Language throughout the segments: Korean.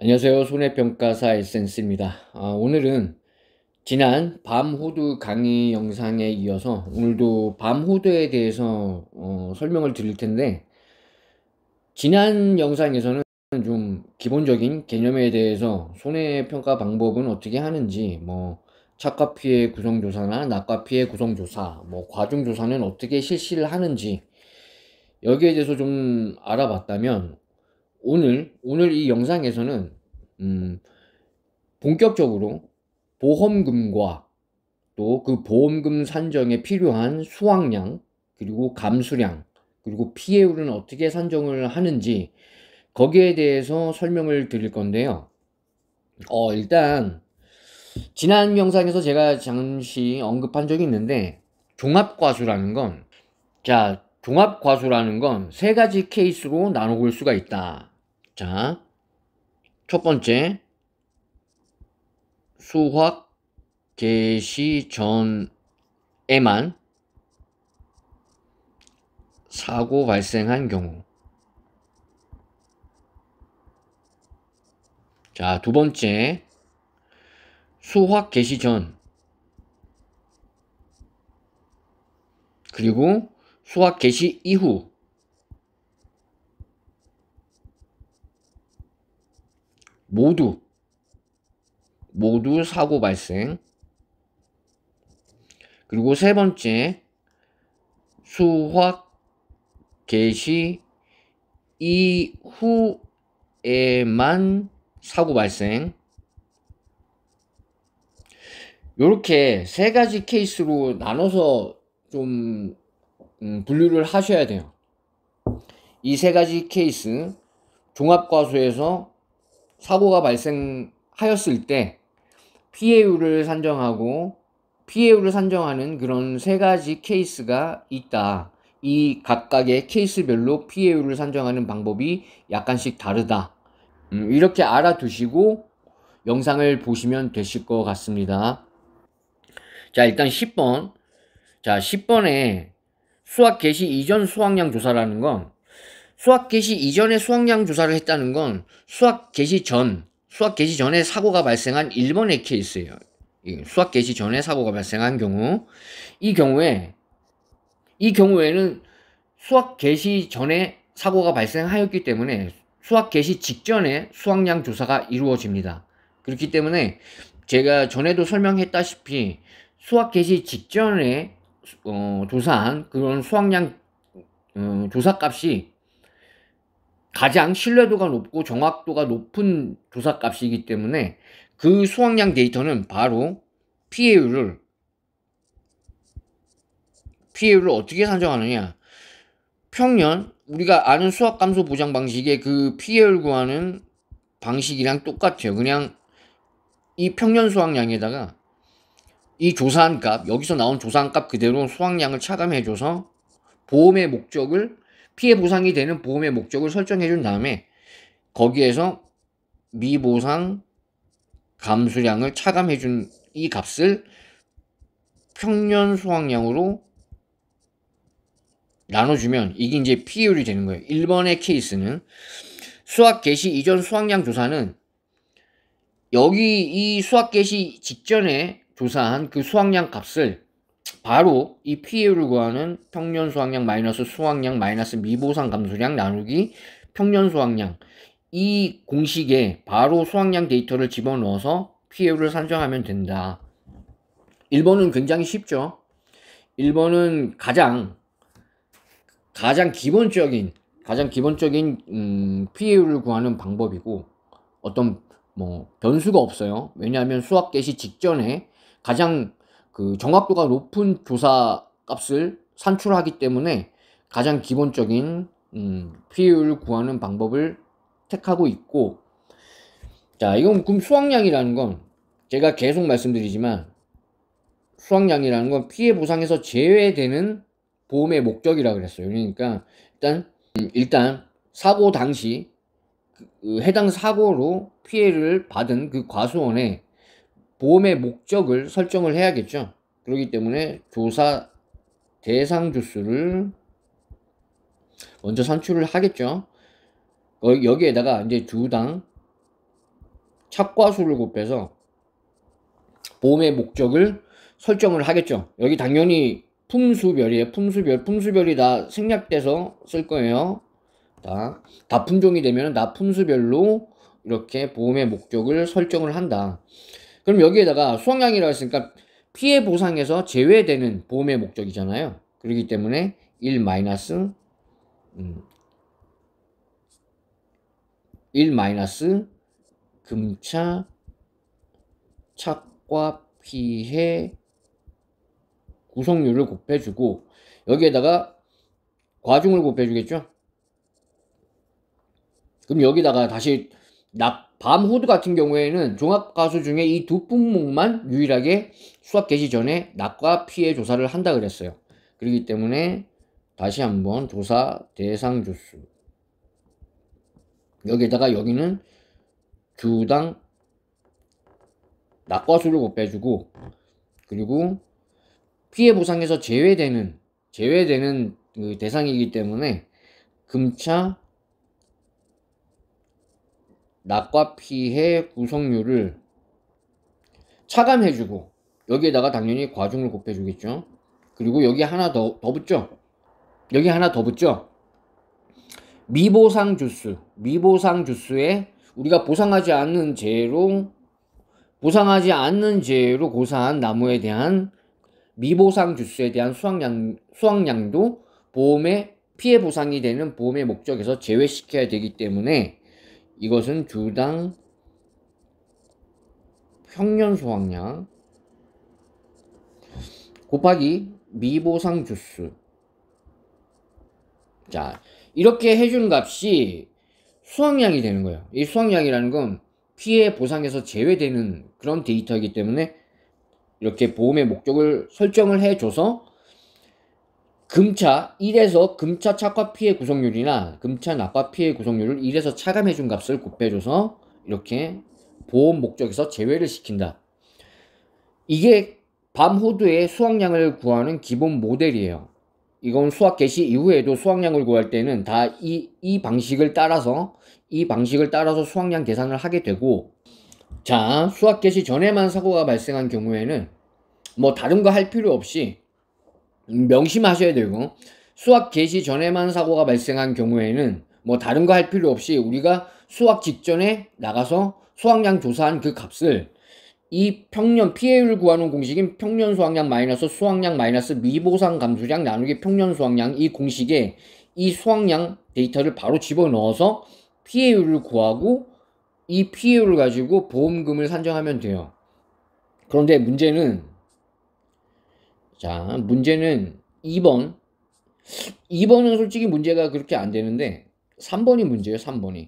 안녕하세요. 손해평가사 에센스입니다. 오늘은 지난 밤 호두 강의 영상에 이어서 오늘도 밤 호두에 대해서 설명을 드릴 텐데, 지난 영상에서는 좀 기본적인 개념에 대해서 손해평가 방법은 어떻게 하는지, 착과 피해 구성조사나 낙과 피해 구성조사, 과중조사는 어떻게 실시를 하는지, 여기에 대해서 좀 알아봤다면, 오늘 이 영상에서는 음, 본격적으로 보험금과 또 그 보험금 산정에 필요한 수확량, 그리고 감수량, 그리고 피해율은 어떻게 산정을 하는지, 거기에 대해서 설명을 드릴 건데요. 일단 지난 영상에서 제가 잠시 언급한 적이 있는데, 종합과수라는 건, 종합과수라는 건 세 가지 케이스로 나눠 볼 수가 있다. 자, 첫 번째, 수확 개시 전에만 사고 발생한 경우. 자, 두 번째, 수확 개시 전, 그리고 수확 개시 이후, 모두 사고 발생. 그리고 세 번째, 수확 개시 이후에만 사고 발생. 요렇게 세 가지 케이스로 나눠서 좀 분류를 하셔야 돼요. 이 세 가지 케이스, 종합과수에서 사고가 발생하였을 때 피해율을 산정하는 그런 세 가지 케이스가 있다. 이 각각의 케이스별로 피해율을 산정하는 방법이 약간씩 다르다. 이렇게 알아두시고 영상을 보시면 되실 것 같습니다. 자, 일단 10번. 자, 10번에 수확 개시 이전 수확량 조사라는 건, 수확 개시 이전에 수확량 조사를 했다는 건 수확 개시 전에 사고가 발생한 1번의 케이스예요. 수확 개시 전에 사고가 발생한 경우, 이 경우에는 수확 개시 전에 사고가 발생하였기 때문에 수확 개시 직전에 수확량 조사가 이루어집니다. 그렇기 때문에 제가 전에도 설명했다시피 수확 개시 직전에 조사한 그런 수확량 조사값이 가장 신뢰도가 높고 정확도가 높은 조사값이기 때문에 그 수확량 데이터는 바로 피해율을 어떻게 산정하느냐, 평년 우리가 아는 수확감소 보장 방식의 그 피해율 구하는 방식이랑 똑같아요. 그냥 이 평년 수확량에다가 이 조사한 값, 여기서 나온 조사한 값 그대로 수확량을 차감해줘서 보험의 목적을, 피해 보상이 되는 보험의 목적을 설정해준 다음에 거기에서 미보상 감수량을 차감해준 이 값을 평년 수확량으로 나눠주면 이게 이제 피해율이 되는 거예요. 1번의 케이스는 수확 개시 이전 수확량 조사는 여기 이 수확 개시 직전에 조사한 그 수확량 값을 바로 이 피해율을 구하는 평년 수확량 마이너스 수확량 마이너스 미보상 감수량 나누기 평년 수확량, 이 공식에 바로 수확량 데이터를 집어넣어서 피해율을 산정하면 된다. 1번은 굉장히 쉽죠. 1번은 가장 기본적인 피해율을 구하는 방법이고, 어떤 변수가 없어요. 왜냐하면 수확 개시 직전에 가장 그 정확도가 높은 조사 값을 산출하기 때문에 가장 기본적인 피해율을 구하는 방법을 택하고 있고, 자, 이건 그럼 수확량이라는 건 제가 계속 말씀드리지만, 수확량이라는 건 피해 보상에서 제외되는 보험의 목적이라 그랬어요. 그러니까 일단 사고 당시 그 해당 사고로 피해를 받은 그 과수원에 보험의 목적을 설정을 해야겠죠. 그렇기 때문에 조사 대상 주수를 먼저 산출을 하겠죠. 여기에다가 이제 주당 착과수를 곱해서 보험의 목적을 설정을 하겠죠. 여기 당연히 품수별이에요. 품수별이 다 생략돼서 쓸 거예요. 다 품종이 되면 다 품수별로 이렇게 보험의 목적을 설정을 한다. 그럼 여기에다가 수확량이라고 했으니까 피해 보상에서 제외되는 보험의 목적이잖아요. 그렇기 때문에 1 마이너스 1 마이너스 금차 착과 피해 구성률을 곱해주고 여기에다가 과중을 곱해주겠죠. 그럼 여기다가 다시 밤호두 같은 경우에는 종합과수 중에 이 두 품목만 유일하게 수확 개시 전에 낙과 피해 조사를 한다 그랬어요. 그렇기 때문에 다시 한번 조사 대상 주수 여기에다가 여기는 주당 낙과수를 곱해주고 그리고 피해 보상에서 제외되는 그 대상이기 때문에 금차 낙과 피해 구성률을 차감해주고 여기에다가 당연히 과중을 곱해주겠죠. 그리고 여기 하나 더 붙죠. 여기 하나 더 붙죠. 미보상 주수에 우리가 보상하지 않는 재해로 고사한 나무에 대한 미보상 주수에 대한 수확량도 보험의 피해 보상이 되는 보험의 목적에서 제외시켜야 되기 때문에 이것은 주당 평년 수확량 곱하기 미보상 주수. 자, 이렇게 해준 값이 수확량이 되는 거예요. 이 수확량이라는 건 피해 보상에서 제외되는 그런 데이터이기 때문에 이렇게 보험의 목적을 설정을 해줘서 금차 1에서 금차 착과 피해 구성률이나 금차 낙과 피해 구성률을 1에서 차감해준 값을 곱해줘서 이렇게 보험 목적에서 제외를 시킨다. 이게 밤호두의 수확량을 구하는 기본 모델이에요. 이건 수확 개시 이후에도 수확량을 구할 때는 다 이 방식을 따라서 수확량 계산을 하게 되고, 자, 수확 개시 전에만 사고가 발생한 경우에는 뭐 다른 거 할 필요 없이 명심하셔야 되고, 수확 개시 전에만 사고가 발생한 경우에는 뭐 다른 거 할 필요 없이 우리가 수확 직전에 나가서 수확량 조사한 그 값을 이 평년 피해율 구하는 공식인 평년 수확량 마이너스 수확량 마이너스 미보상 감수량 나누기 평년 수확량, 이 공식에 이 수확량 데이터를 바로 집어넣어서 피해율을 구하고 이 피해율을 가지고 보험금을 산정하면 돼요. 그런데 문제는 2번은 솔직히 문제가 그렇게 안 되는데 3번이 문제예요. 3번이.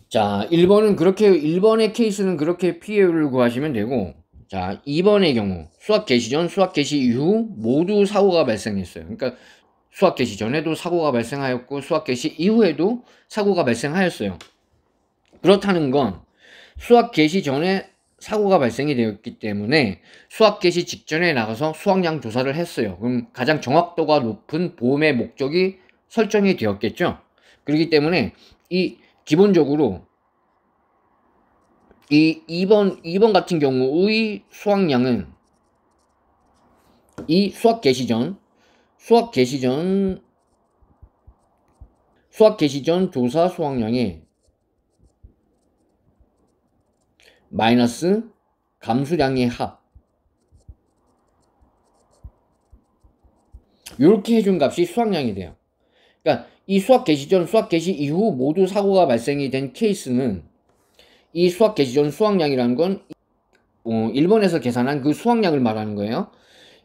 자, 1번의 케이스는 그렇게 피해율을 구하시면 되고, 자, 2번의 경우 수확 개시 전, 수확 개시 이후 모두 사고가 발생했어요. 그러니까 수확 개시 전에도 사고가 발생하였고 수확 개시 이후에도 사고가 발생하였어요. 그렇다는 건 수확 개시 전에 사고가 발생이 되었기 때문에 수확 개시 직전에 나가서 수확량 조사를 했어요. 그럼 가장 정확도가 높은 보험의 목적이 설정이 되었겠죠. 그렇기 때문에 기본적으로 이 2번 같은 경우의 수확량은 이 수확 개시 전 조사 수확량의 마이너스 감수량의 합, 이렇게 해준 값이 수확량이 돼요. 그러니까 이 수확 개시 전, 수확 개시 이후 모두 사고가 발생이 된 케이스는 이 수확 개시 전 수확량이라는 건 1번에서 계산한 그 수확량을 말하는 거예요.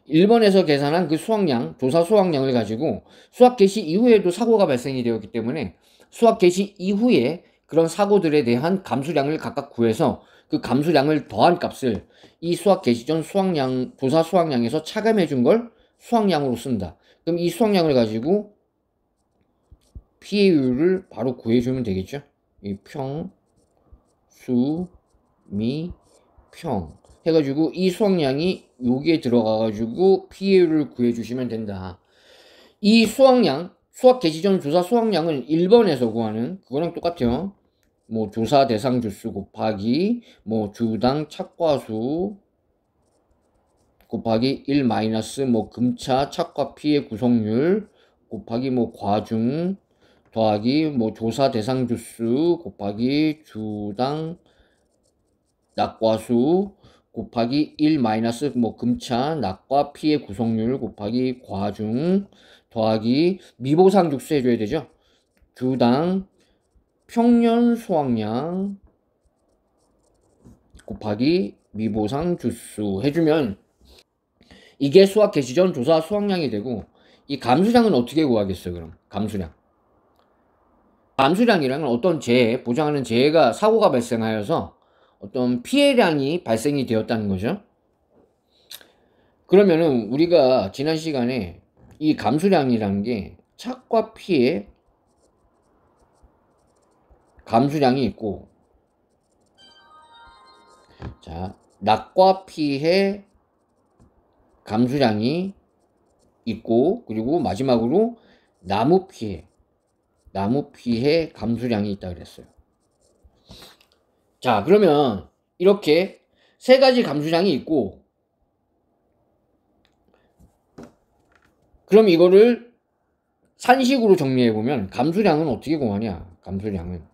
1번에서 계산한 그 수확량, 조사 수확량을 가지고 수확 개시 이후에도 사고가 발생이 되었기 때문에 수확 개시 이후에 그런 사고들에 대한 감수량을 각각 구해서 그 감수량을 더한 값을 이 수확 개시 전 수확량, 조사 수확량에서 차감해 준 걸 수확량으로 쓴다. 그럼 이 수확량을 가지고 피해율을 바로 구해주면 되겠죠. 이 평, 수, 미, 평 해가지고 이 수확량이 여기에 들어가가지고 피해율을 구해주시면 된다. 이 수확량, 수확 개시 전 조사 수확량은 1번에서 구하는 그거랑 똑같아요. 뭐 조사 대상 주수 곱하기 뭐 주당 착과수 곱하기 1 마이너스 뭐 금차 착과 피의 구성률 곱하기 뭐 과중 더하기 뭐 조사 대상 주수 곱하기 주당 낙과수 곱하기 1 마이너스 뭐 금차 낙과 피의 구성률 곱하기 과중 더하기 미보상 주수 해줘야 되죠. 주당 평년 수확량 곱하기 미보상 주수 해주면 이게 수확 개시 전 조사 수확량이 되고, 이 감수량은 어떻게 구하겠어요? 그럼 감수량. 감수량이란 어떤 재해, 보장하는 재해가 사고가 발생하여서 어떤 피해량이 발생이 되었다는 거죠. 그러면은 우리가 지난 시간에 이 감수량이라는 게 착과 피해 감수량이 있고, 자, 낙과 피해 감수량이 있고, 그리고 마지막으로 나무 피해 감수량이 있다 그랬어요. 자, 그러면 이렇게 세 가지 감수량이 있고, 그럼 이거를 산식으로 정리해보면 감수량은 어떻게 구하냐? 감수량은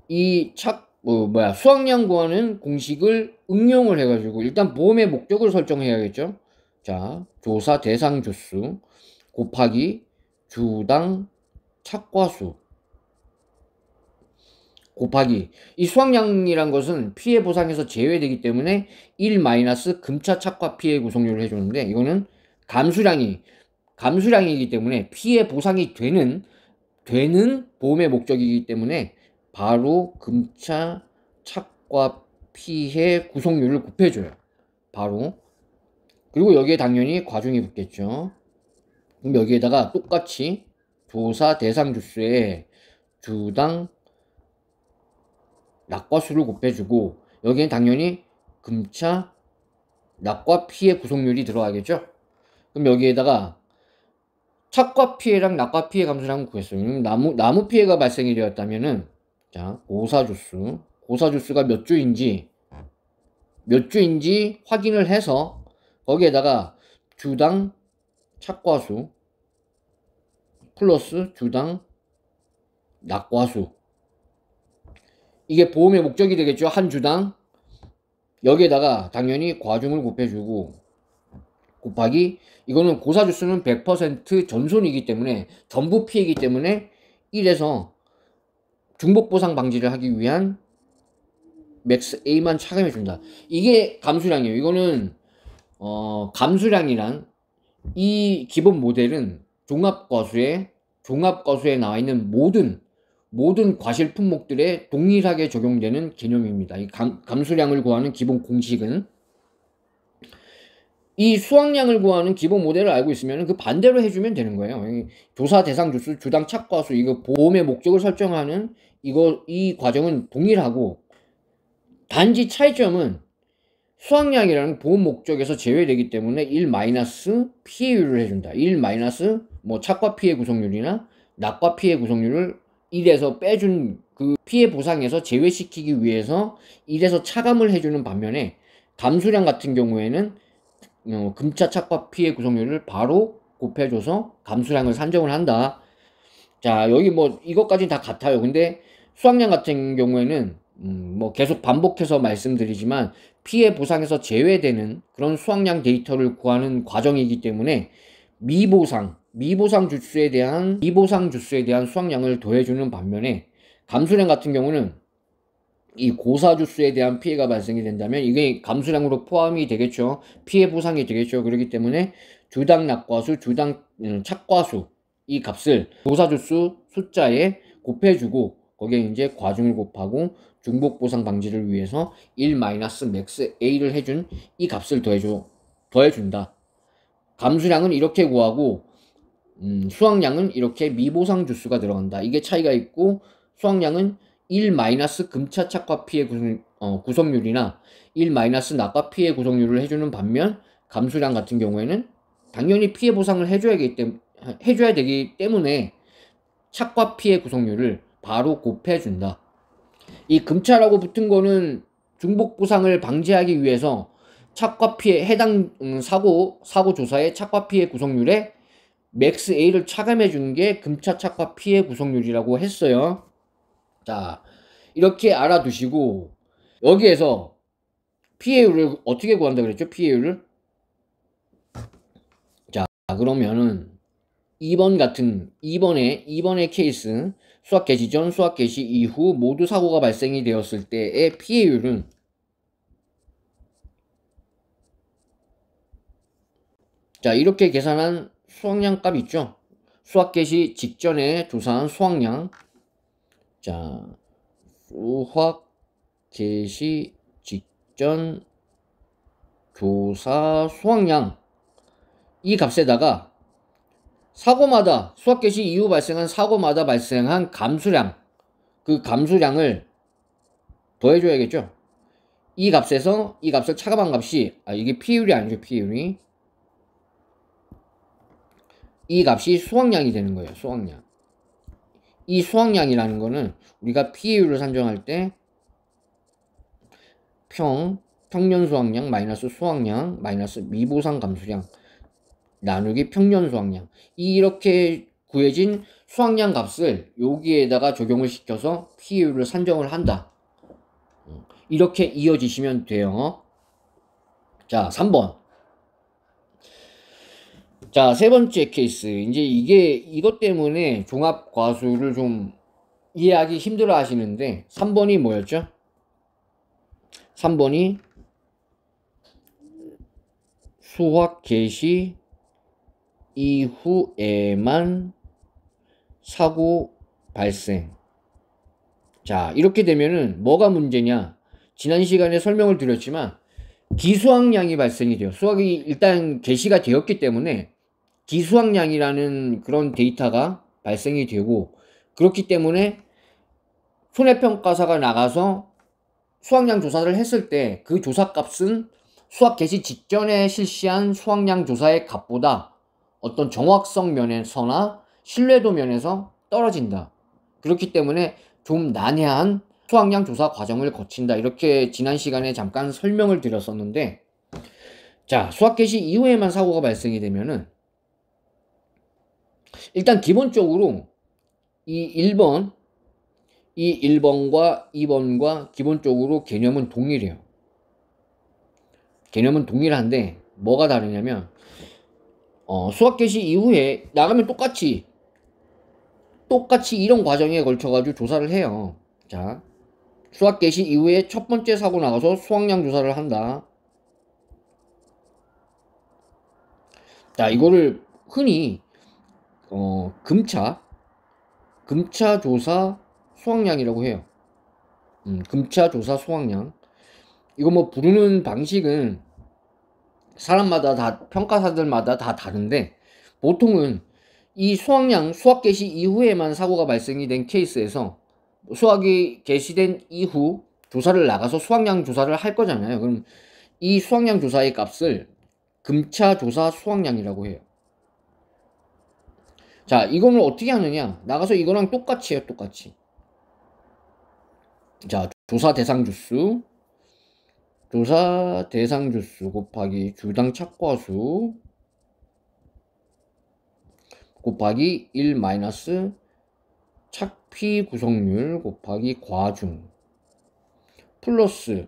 이 수확량 구하는 공식을 응용을 해가지고 일단 보험의 목적을 설정해야겠죠. 자, 조사 대상 주수 곱하기 주당 착과수 곱하기 이 수확량이란 것은 피해 보상에서 제외되기 때문에 1 마이너스 금차 착과 피해 구성률을 해주는데, 이거는 감수량이기 때문에 피해 보상이 되는 보험의 목적이기 때문에 바로 금차 착과 피해 구성률을 곱해줘요. 바로. 그리고 여기에 당연히 과중이 붙겠죠. 그럼 여기에다가 똑같이 조사 대상 주수에 주당 낙과수를 곱해주고, 여기엔 당연히 금차 낙과 피해 구성률이 들어가겠죠. 그럼 여기에다가 착과 피해랑 낙과 피해 감수량을 구했어요. 나무 피해가 발생이 되었다면은, 자, 고사주수가 몇 주인지 확인을 해서 거기에다가 주당 착과수 플러스 주당 낙과수, 이게 보험의 목적이 되겠죠. 한 주당. 여기에다가 당연히 과중을 곱해주고 곱하기, 이거는 고사주수는 100% 전손이기 때문에 전부 피해이기 때문에 1에서 중복보상 방지를 하기 위한 맥스 A만 차감해준다. 이게 감수량이에요. 이거는 감수량이란 이 기본 모델은 종합과수에 나와 있는 모든 과실 품목들에 동일하게 적용되는 개념입니다. 이 감수량을 구하는 기본 공식은, 이 수확량을 구하는 기본 모델을 알고 있으면 그 반대로 해주면 되는 거예요. 조사 대상 주수, 주당 착과수, 이거 보험의 목적을 설정하는 이 과정은 동일하고, 단지 차이점은 수확량이라는 보험 목적에서 제외되기 때문에 1 마이너스 피해율을 해준다. 1 마이너스 뭐 착과 피해 구성률이나 낙과 피해 구성률을 1에서 빼준 그 피해 보상에서 제외시키기 위해서 1에서 차감을 해주는 반면에, 감수량 같은 경우에는 금차 착과 피해 구성률을 바로 곱해줘서 감수량을 산정을 한다. 자, 여기 뭐 이것까지는 다 같아요. 근데 수확량 같은 경우에는 뭐 계속 반복해서 말씀드리지만 피해 보상에서 제외되는 그런 수확량 데이터를 구하는 과정이기 때문에 미보상 주수에 대한 수확량을 더해주는 반면에, 감수량 같은 경우는 이 고사 주수에 대한 피해가 발생이 된다면 이게 감수량으로 포함이 되겠죠. 피해 보상이 되겠죠. 그렇기 때문에 주당 낙과수, 주당 착과수, 이 값을 고사 주수 숫자에 곱해주고 거기에 이제 과중을 곱하고 중복 보상 방지를 위해서 1 마이너스 맥스 A를 해준 이 값을 더해준다. 감수량은 이렇게 구하고 수확량은 이렇게 미보상 주수가 들어간다. 이게 차이가 있고, 수확량은 1 마이너스 금차 착과 피해 구성률이나 1 마이너스 낙과 피해 구성률을 해주는 반면, 감수량 같은 경우에는 당연히 피해 보상을 해줘야 되기 때문에 착과 피해 구성률을 바로 곱해준다. 이 금차라고 붙은 거는 중복 보상을 방지하기 위해서 착과 피해 해당 사고 조사의 착과 피해 구성률에 맥스 A를 차감해 주는 게 금차 착과 피해 구성률이라고 했어요. 자, 이렇게 알아두시고 여기에서 피해율을 어떻게 구한다 그랬죠? 피해율을. 자, 그러면은 2번의 케이스, 수학 개시 전, 수학 개시 이후 모두 사고가 발생이 되었을 때의 피해율은 자, 이렇게 계산한 수확량 값 있죠? 수학 개시 직전에 조사한 수확량. 자, 수학 개시 직전 조사 수확량. 이 값에다가 사고마다, 수학 개시 이후 발생한 사고마다 발생한 감수량, 그 감수량을 더해줘야겠죠? 이 값에서 이 값을 차감한 값이, 이게 피해율이 아니죠, 피해율이. 이 값이 수확량이 되는 거예요, 수확량. 이 수확량이라는 거는 우리가 피해율을 산정할 때 평년 수확량 마이너스 수확량 마이너스 미보상 감수량 나누기 평년 수확량, 이렇게 구해진 수확량 값을 여기에다가 적용을 시켜서 피해율을 산정을 한다. 이렇게 이어지시면 돼요. 자, 3번. 자, 세 번째 케이스. 이제 이것 때문에 종합과수를 좀 이해하기 힘들어 하시는데, 3번이 뭐였죠? 3번이 수학 개시 이후에만 사고 발생. 자, 이렇게 되면은 뭐가 문제냐? 지난 시간에 설명을 드렸지만 기수학량이 발생이 돼요. 수학이 일단 개시가 되었기 때문에 기수학량이라는 그런 데이터가 발생이 되고, 그렇기 때문에 손해평가사가 나가서 수확량 조사를 했을 때 그 조사값은 수학 개시 직전에 실시한 수확량 조사의 값보다 어떤 정확성 면에서나 신뢰도 면에서 떨어진다. 그렇기 때문에 좀 난해한 수확량 조사 과정을 거친다. 이렇게 지난 시간에 잠깐 설명을 드렸었는데, 자, 수학 개시 이후에만 사고가 발생이 되면은 일단 기본적으로 이 1번과 2번과 기본적으로 개념은 동일해요. 개념은 동일한데 뭐가 다르냐면 수학 개시 이후에 나가면 똑같이 이런 과정에 걸쳐 가지고 조사를 해요. 자, 수학 개시 이후에 첫 번째 사고 나가서 수확량 조사를 한다. 자, 이거를 흔히 금차 조사 수확량이라고 해요. 금차 조사 수확량. 이거 뭐 부르는 방식은 사람마다 다, 평가사들마다 다 다른데, 보통은 이 수확량, 수학 개시 이후에만 사고가 발생이 된 케이스에서 수학이 개시된 이후 조사를 나가서 수확량 조사를 할 거잖아요. 그럼 이 수확량 조사의 값을 금차 조사 수확량이라고 해요. 자, 이거는 어떻게 하느냐? 나가서 이거랑 똑같이 해요, 똑같이. 자, 조사 대상 주수 곱하기 주당 착과수 곱하기 1 마이너스 착피 구성률 곱하기 과중 플러스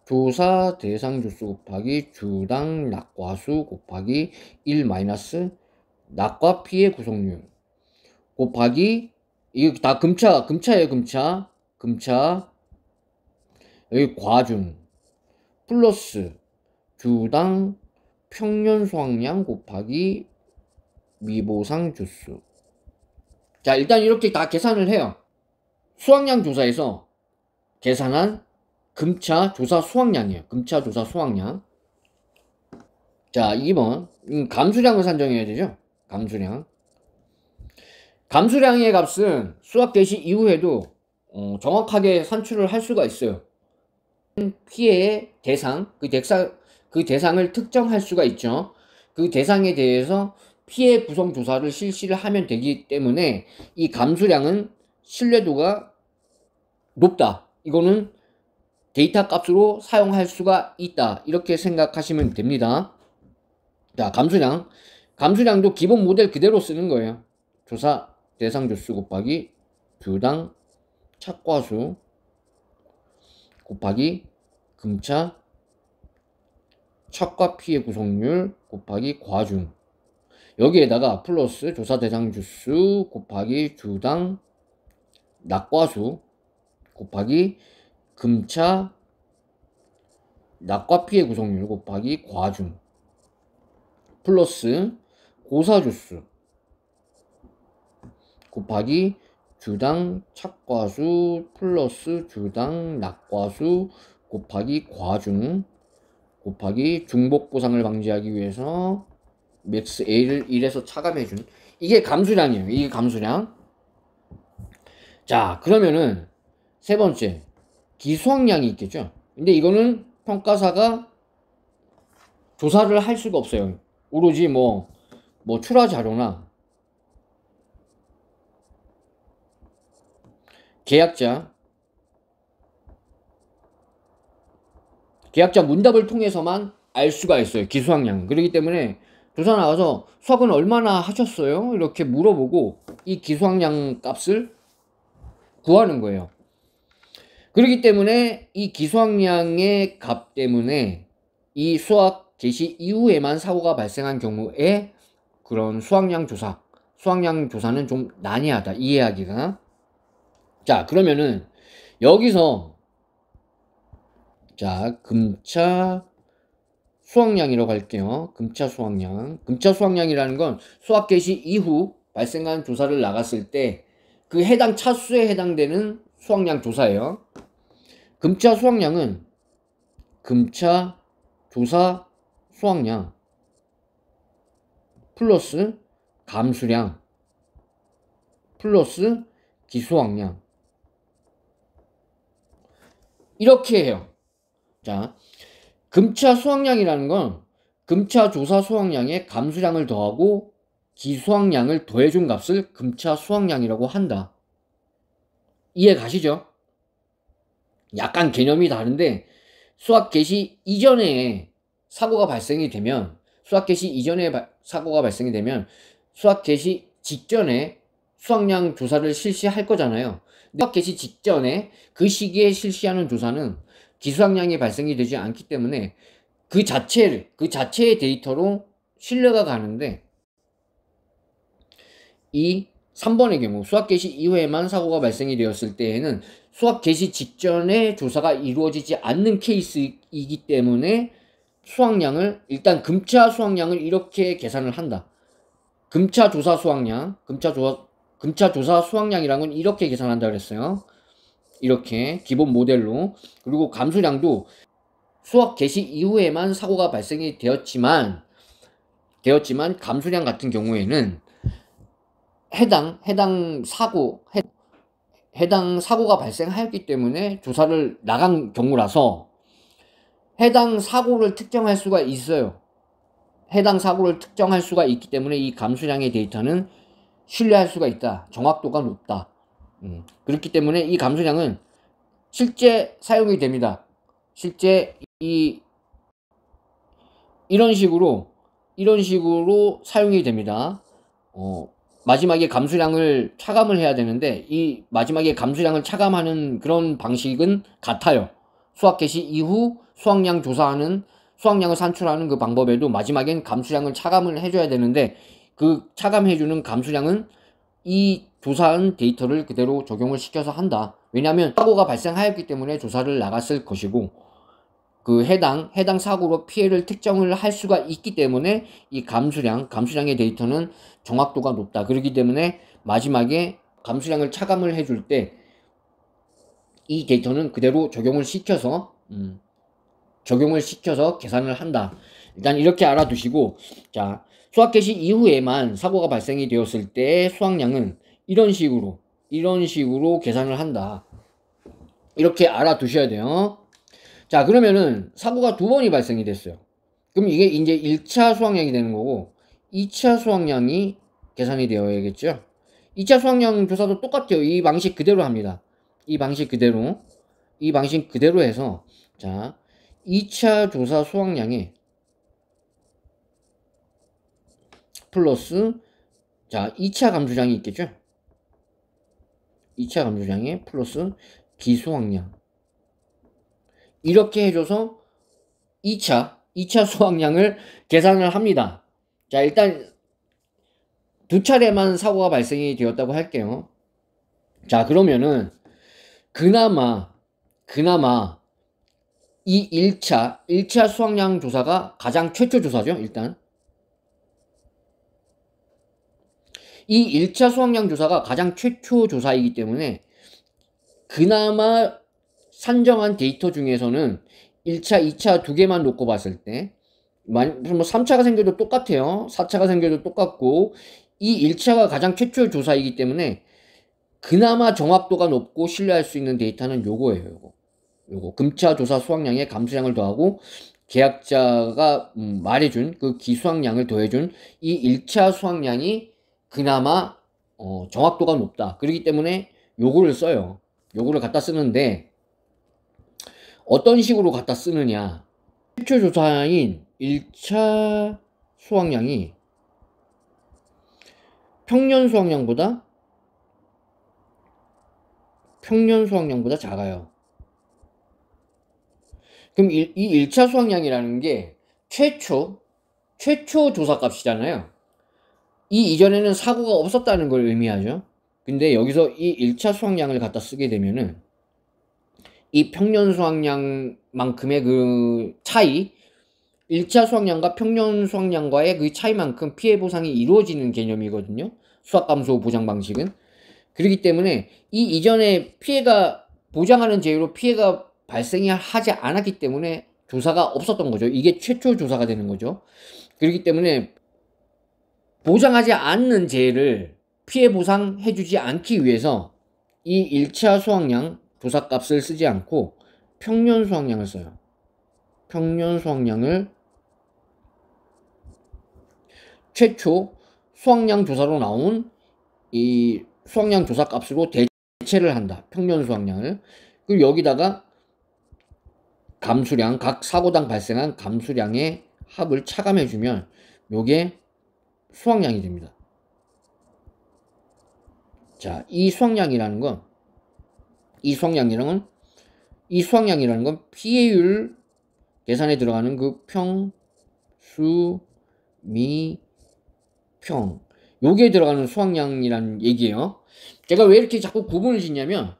조사 대상 주수 곱하기 주당 낙과수 곱하기 1 마이너스 낙과 피해 구성률 곱하기, 이거 다 금차예요, 금차. 여기 과중 플러스 주당 평년 수확량 곱하기 미보상 주수. 자, 일단 이렇게 다 계산을 해요. 수확량 조사에서 계산한 금차 조사 수확량이에요. 금차 조사 수확량. 자, 2번 감수량을 산정해야 되죠. 감수량의 값은 수학 개시 이후에도 정확하게 산출을 할 수가 있어요. 피해의 대상, 그 대상을 특정할 수가 있죠. 그 대상에 대해서 피해 구성 조사를 실시를 하면 되기 때문에 이 감수량은 신뢰도가 높다. 이거는 데이터 값으로 사용할 수가 있다. 이렇게 생각하시면 됩니다. 자, 감수량. 감수량도 기본 모델 그대로 쓰는 거예요. 조사 대상 조수 곱하기 주당 착과수 곱하기 금차 착과 피해 구성률 곱하기 과중. 여기에다가 플러스 조사 대상 주수 곱하기 주당 낙과수 곱하기 금차 낙과 피해 구성률 곱하기 과중 플러스 고사주수 곱하기 주당 착과수 플러스 주당 낙과수 곱하기 과중 곱하기 중복 보상을 방지하기 위해서 맥스 A를 1에서 차감해준 이게 감수량이에요. 이게 감수량. 자, 그러면은 세 번째 기수학량이 있겠죠. 근데 이거는 평가사가 조사를 할 수가 없어요. 오로지 뭐 출하 자료나 계약자 문답을 통해서만 알 수가 있어요. 기수학량. 그렇기 때문에 조사 나가서 수학은 얼마나 하셨어요? 이렇게 물어보고 이 기수학량 값을 구하는 거예요. 그렇기 때문에 이 기수학량의 값 때문에 이 수학 개시 이후에만 사고가 발생한 경우에 그런 수학량 조사는 좀 난해하다. 이해하기가. 자, 그러면은 여기서 자, 금차 수학량이라고 할게요. 금차 수학량이라는 건 수학 개시 이후 발생한 조사를 나갔을 때 그 해당 차수에 해당되는 수학량 조사예요. 금차 수학량은 금차 조사 수학량 플러스 감수량 플러스 기수학량 이렇게 해요. 자, 금차 수학량이라는 건 금차 조사 수학량에 감수량을 더하고 기수학량을 더해준 값을 금차 수학량이라고 한다. 이해 가시죠? 약간 개념이 다른데 수학 개시 이전에 사고가 발생이 되면 수학 개시 직전에 수학량 조사를 실시할 거잖아요. 수학 개시 직전에 그 시기에 실시하는 조사는 기수학량이 발생이 되지 않기 때문에 그 자체의 데이터로 신뢰가 가는데 이 3번의 경우 수학 개시 이후에만 사고가 발생이 되었을 때에는 수학 개시 직전에 조사가 이루어지지 않는 케이스이기 때문에 수학량을 일단 금차 수학량을 이렇게 계산을 한다. 금차 조사 수학량이란 건 이렇게 계산한다 그랬어요. 이렇게 기본 모델로. 그리고 감수량도 수학 개시 이후에만 사고가 발생이 되었지만 감수량 같은 경우에는 해당 사고가 발생하였기 때문에 조사를 나간 경우라서 해당 사고를 특정할 수가 있어요. 해당 사고를 특정할 수가 있기 때문에 이 감수량의 데이터는 신뢰할 수가 있다. 정확도가 높다. 그렇기 때문에 이 감수량은 실제 사용이 됩니다. 실제 이런 식으로 사용이 됩니다. 마지막에 감수량을 차감을 해야 되는데 이 마지막에 감수량을 차감하는 그런 방식은 같아요. 수학 개시 이후 수학량을 산출하는 그 방법에도 마지막엔 감수량을 차감을 해줘야 되는데 그 차감해주는 감수량은 이 조사한 데이터를 그대로 적용을 시켜서 한다. 왜냐하면 사고가 발생하였기 때문에 조사를 나갔을 것이고 그 해당 사고로 피해를 특정을 할 수가 있기 때문에 이 감수량의 데이터는 정확도가 높다. 그렇기 때문에 마지막에 감수량을 차감을 해줄 때 이 데이터는 그대로 적용을 시켜서 계산을 한다. 일단 이렇게 알아두시고, 자, 수학 개시 이후에만 사고가 발생이 되었을 때 수학량은 이런 식으로 계산을 한다. 이렇게 알아두셔야 돼요. 자, 그러면은 사고가 두 번이 발생이 됐어요. 그럼 이게 이제 1차 수학량이 되는 거고 2차 수학량이 계산이 되어야겠죠. 2차 수확량 조사도 똑같아요. 이 방식 그대로 합니다. 이 방식 그대로 해서, 자, 2차 조사 수확량에 플러스, 자, 2차 감소량이 있겠죠? 2차 감소량에 플러스 기수확량. 이렇게 해줘서 2차 수확량을 계산을 합니다. 자, 일단 두 차례만 사고가 발생이 되었다고 할게요. 자, 그러면은 그나마 이 1차 수확량 조사가 가장 최초 조사죠, 일단. 이 1차 수확량 조사가 가장 최초 조사이기 때문에 그나마 산정한 데이터 중에서는 1차, 2차 두 개만 놓고 봤을 때, 뭐 3차가 생겨도 똑같아요. 4차가 생겨도 똑같고, 이 1차가 가장 최초 조사이기 때문에 그나마 정확도가 높고 신뢰할 수 있는 데이터는 요거예요. 요거 금차 조사 수확량에 감수량을 더하고 계약자가 말해준 그 기수확량을 더해준 이 1차 수확량이 그나마 정확도가 높다. 그렇기 때문에 요거를 써요. 요거를 갖다 쓰는데 어떤 식으로 갖다 쓰느냐. 최초 조사인 1차 수확량이 평년 수확량보다 작아요. 그럼 이 1차 수확량이라는 게 최초 조사값이잖아요. 이 이전에는 사고가 없었다는 걸 의미하죠. 근데 여기서 이 1차 수확량을 갖다 쓰게 되면은 이 평년 수확량만큼의 그 차이, 1차 수확량과 평년 수확량과의 그 차이만큼 피해 보상이 이루어지는 개념이거든요. 수확감소 보장 방식은. 그렇기 때문에 이 이전에 피해가 보장하는 제휴로 피해가 발생이 하지 않았기 때문에 조사가 없었던 거죠. 이게 최초 조사가 되는 거죠. 그렇기 때문에 보장하지 않는 재해를 피해 보상해주지 않기 위해서 이 1차 수확량 조사값을 쓰지 않고 평년 수확량을 써요. 평년 수확량을 최초 수확량 조사로 나온 이 수확량 조사값으로 대체를 한다. 평년 수확량을. 그리고 여기다가 감수량, 각 사고당 발생한 감수량의 합을 차감해주면 요게 수확량이 됩니다. 자, 이 수확량이라는 건 피해율 계산에 들어가는 그 평, 수, 미, 평, 요게 들어가는 수확량이라는 얘기예요. 제가 왜 이렇게 자꾸 구분을 짓냐면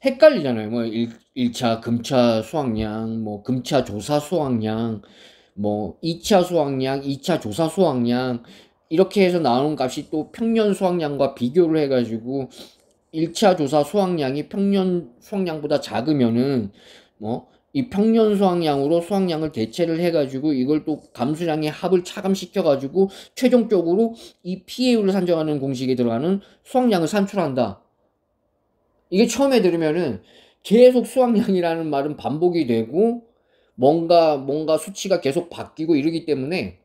헷갈리잖아요. 뭐 1차 금차 수확량, 뭐 금차 조사 수확량, 뭐 2차 수확량, 2차 조사 수확량, 이렇게 해서 나오는 값이 또 평년 수확량과 비교를 해가지고 1차 조사 수확량이 평년 수확량보다 작으면은 뭐 이 평년 수확량으로 수확량을 대체를 해가지고 이걸 또 감수량의 합을 차감시켜가지고 최종적으로 이 피해율을 산정하는 공식에 들어가는 수확량을 산출한다. 이게 처음에 들으면은 계속 수확량이라는 말은 반복이 되고 뭔가 수치가 계속 바뀌고 이러기 때문에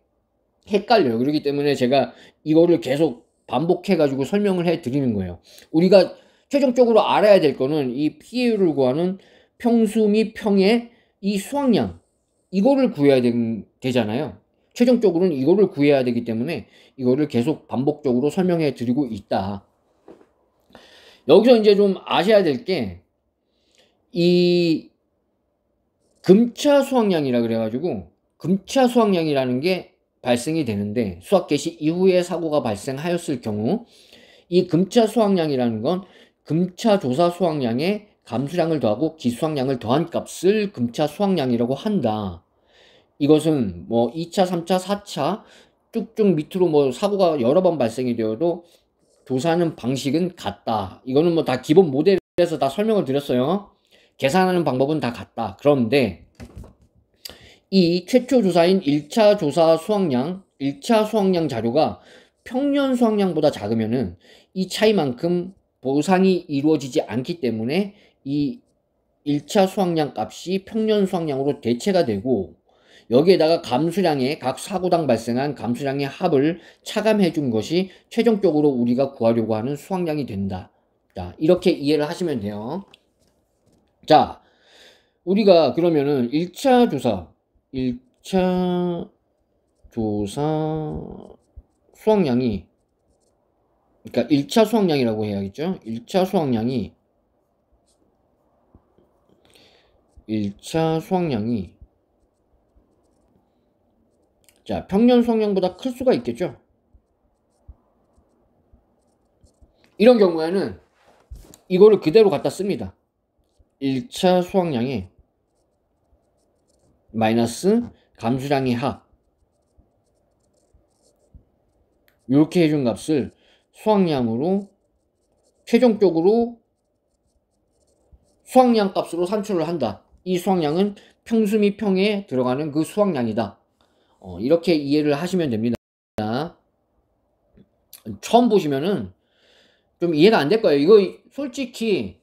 헷갈려요. 그렇기 때문에 제가 이거를 계속 반복해가지고 설명을 해 드리는 거예요. 우리가 최종적으로 알아야 될 거는 이 피해율을 구하는 평수 및 평의 이 수확량, 이거를 구해야 되잖아요. 최종적으로는 이거를 구해야 되기 때문에 이거를 계속 반복적으로 설명해 드리고 있다. 여기서 이제 좀 아셔야 될 게 이 금차 수확량이라 그래가지고 금차 수확량이라는 게 발생이 되는데 수확 개시 이후에 사고가 발생하였을 경우 이 금차 수확량이라는 건 금차 조사 수확량에 감수량을 더하고 기수확량을 더한 값을 금차 수확량이라고 한다. 이것은 뭐 2차, 3차, 4차 쭉쭉 밑으로 뭐 사고가 여러 번 발생이 되어도 조사하는 방식은 같다. 이거는 뭐 다 기본 모델에서 다 설명을 드렸어요. 계산하는 방법은 다 같다. 그런데 이 최초 조사인 1차 조사 수확량, 1차 수확량 자료가 평년 수확량보다 작으면은 이 차이만큼 보상이 이루어지지 않기 때문에 이 1차 수확량 값이 평년 수확량으로 대체가 되고 여기에다가 감수량의 각 사고당 발생한 감수량의 합을 차감해 준 것이 최종적으로 우리가 구하려고 하는 수확량이 된다. 자, 이렇게 이해를 하시면 돼요. 자, 우리가 그러면은 1차 조사 수확량이, 그러니까 1차 수확량이라고 해야겠죠. 1차 수확량이 자, 평년 수확량보다 클 수가 있겠죠. 이런 경우에는 이거를 그대로 갖다 씁니다. 1차 수확량이 마이너스 감수량의 합, 이렇게 해준 값을 수확량으로 최종적으로 수확량 값으로 산출을 한다. 이 수확량은 평수 및 평에 들어가는 그 수확량이다. 이렇게 이해를 하시면 됩니다. 처음 보시면은 좀 이해가 안 될 거예요. 이거 솔직히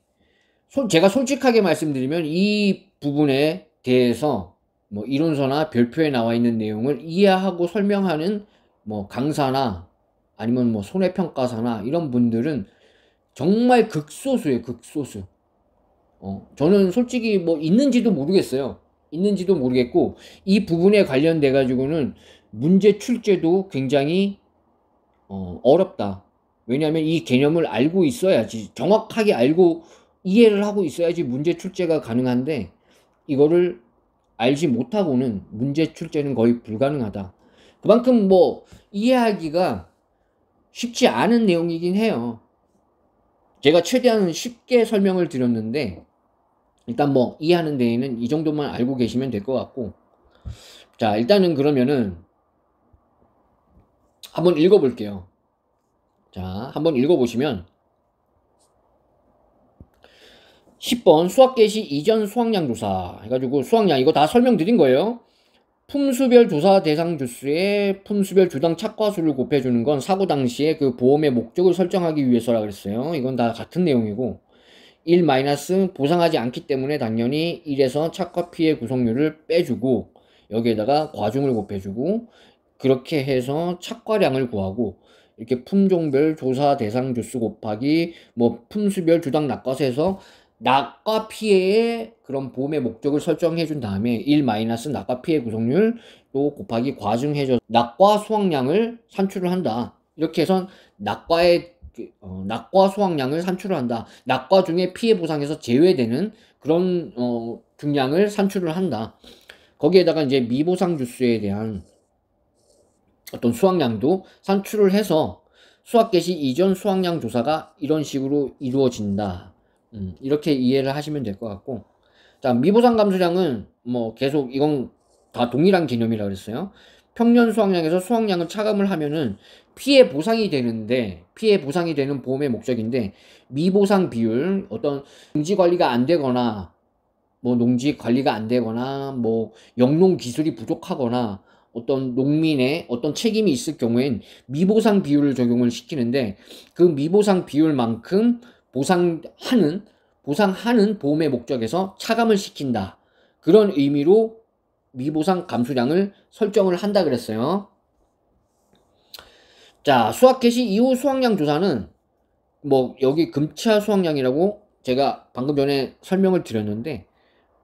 제가 솔직하게 말씀드리면 이 부분에 대해서 뭐 이론서나 별표에 나와 있는 내용을 이해하고 설명하는 뭐 강사나 아니면 뭐 손해평가사나 이런 분들은 정말 극소수예요. 극소수. 저는 솔직히 뭐 있는지도 모르겠어요. 있는지도 모르겠고, 이 부분에 관련돼 가지고는 문제 출제도 굉장히 어렵다. 왜냐하면 이 개념을 알고 있어야지, 정확하게 알고 이해를 하고 있어야지 문제 출제가 가능한데, 이거를 알지 못하고는 문제 출제는 거의 불가능하다. 그만큼 뭐 이해하기가 쉽지 않은 내용이긴 해요. 제가 최대한 쉽게 설명을 드렸는데, 일단 뭐 이해하는 데에는 이 정도만 알고 계시면 될 것 같고, 자, 일단은 그러면은 한번 읽어볼게요. 자, 한번 읽어보시면 10번 수학 개시 이전 수확량 조사 해가지고, 수확량 이거 다 설명드린 거예요. 품수별 조사 대상 주수의 품수별 주당 착과수를 곱해주는 건 사고 당시에 그 보험의 목적을 설정하기 위해서라 그랬어요. 이건 다 같은 내용이고, 1 마이너스 보상하지 않기 때문에 당연히 1에서 착과 피해 구성률을 빼주고, 여기에다가 과중을 곱해주고, 그렇게 해서 착과량을 구하고, 이렇게 품종별 조사 대상 주수 곱하기 뭐 품수별 주당 낙과수에서 낙과 피해의 그런 보험의 목적을 설정해 준 다음에 1 마이너스 낙과 피해 구성률 또 곱하기 과중해줘 낙과 수확량을 산출을 한다. 이렇게 해서 낙과 수확량을 산출을 한다. 낙과 중에 피해 보상에서 제외되는 그런 중량을 산출을 한다. 거기에다가 이제 미보상 주수에 대한 어떤 수확량도 산출을 해서 수학 개시 이전 수확량 조사가 이런 식으로 이루어진다. 이렇게 이해를 하시면 될 것 같고, 자, 미보상 감수량은 뭐 계속 이건 다 동일한 개념이라 그랬어요. 평년 수확량에서 수확량을 차감을 하면은 피해 보상이 되는 보험의 목적인데, 미보상 비율, 어떤 농지 관리가 안 되거나 뭐 영농 기술이 부족하거나 어떤 농민의 어떤 책임이 있을 경우엔 미보상 비율을 적용을 시키는데, 그 미보상 비율만큼 보상하는 보험의 목적에서 차감을 시킨다. 그런 의미로 미보상 감수량을 설정을 한다 그랬어요. 자, 수학 개시 이후 수확량 조사는 뭐 여기 금차 수확량이라고 제가 방금 전에 설명을 드렸는데,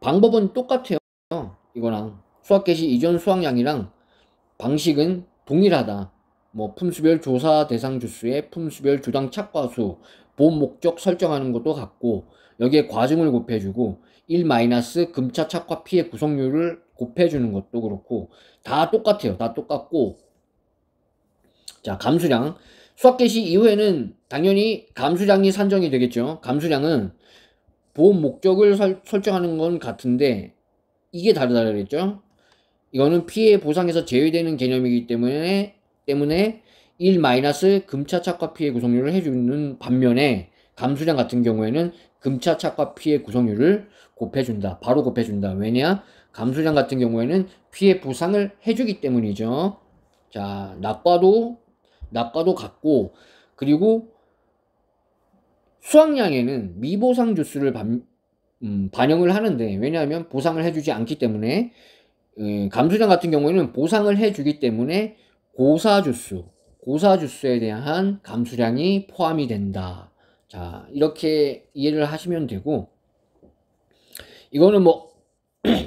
방법은 똑같아요. 이거랑 수학 개시 이전 수확량이랑 방식은 동일하다. 뭐 품수별 조사 대상 주수의 품수별 주당 착과수, 보험 목적 설정하는 것도 같고, 여기에 과중을 곱해주고 1 마이너스 금차 착과 피해 구성률을 곱해주는 것도 그렇고 다 똑같아요. 다 똑같고, 자, 감수량 수학 개시 이후에는 당연히 감수량이 산정이 되겠죠. 감수량은 보험 목적을 설정하는 건 같은데 이게 다르다 그랬죠. 이거는 피해 보상에서 제외되는 개념이기 때문에 1 마이너스 금차 착과 피해 구성률을 해주는 반면에, 감수량 같은 경우에는 금차 착과 피해 구성률을 곱해준다. 바로 곱해준다. 왜냐? 감수량 같은 경우에는 피해 보상을 해주기 때문이죠. 자, 낙과도 같고, 그리고 수확량에는 미보상 주수를 반영을 하는데, 왜냐하면 보상을 해주지 않기 때문에 감수량 같은 경우에는 보상을 해주기 때문에 고사주수에 대한 감수량이 포함이 된다. 자, 이렇게 이해를 하시면 되고, 이거는 뭐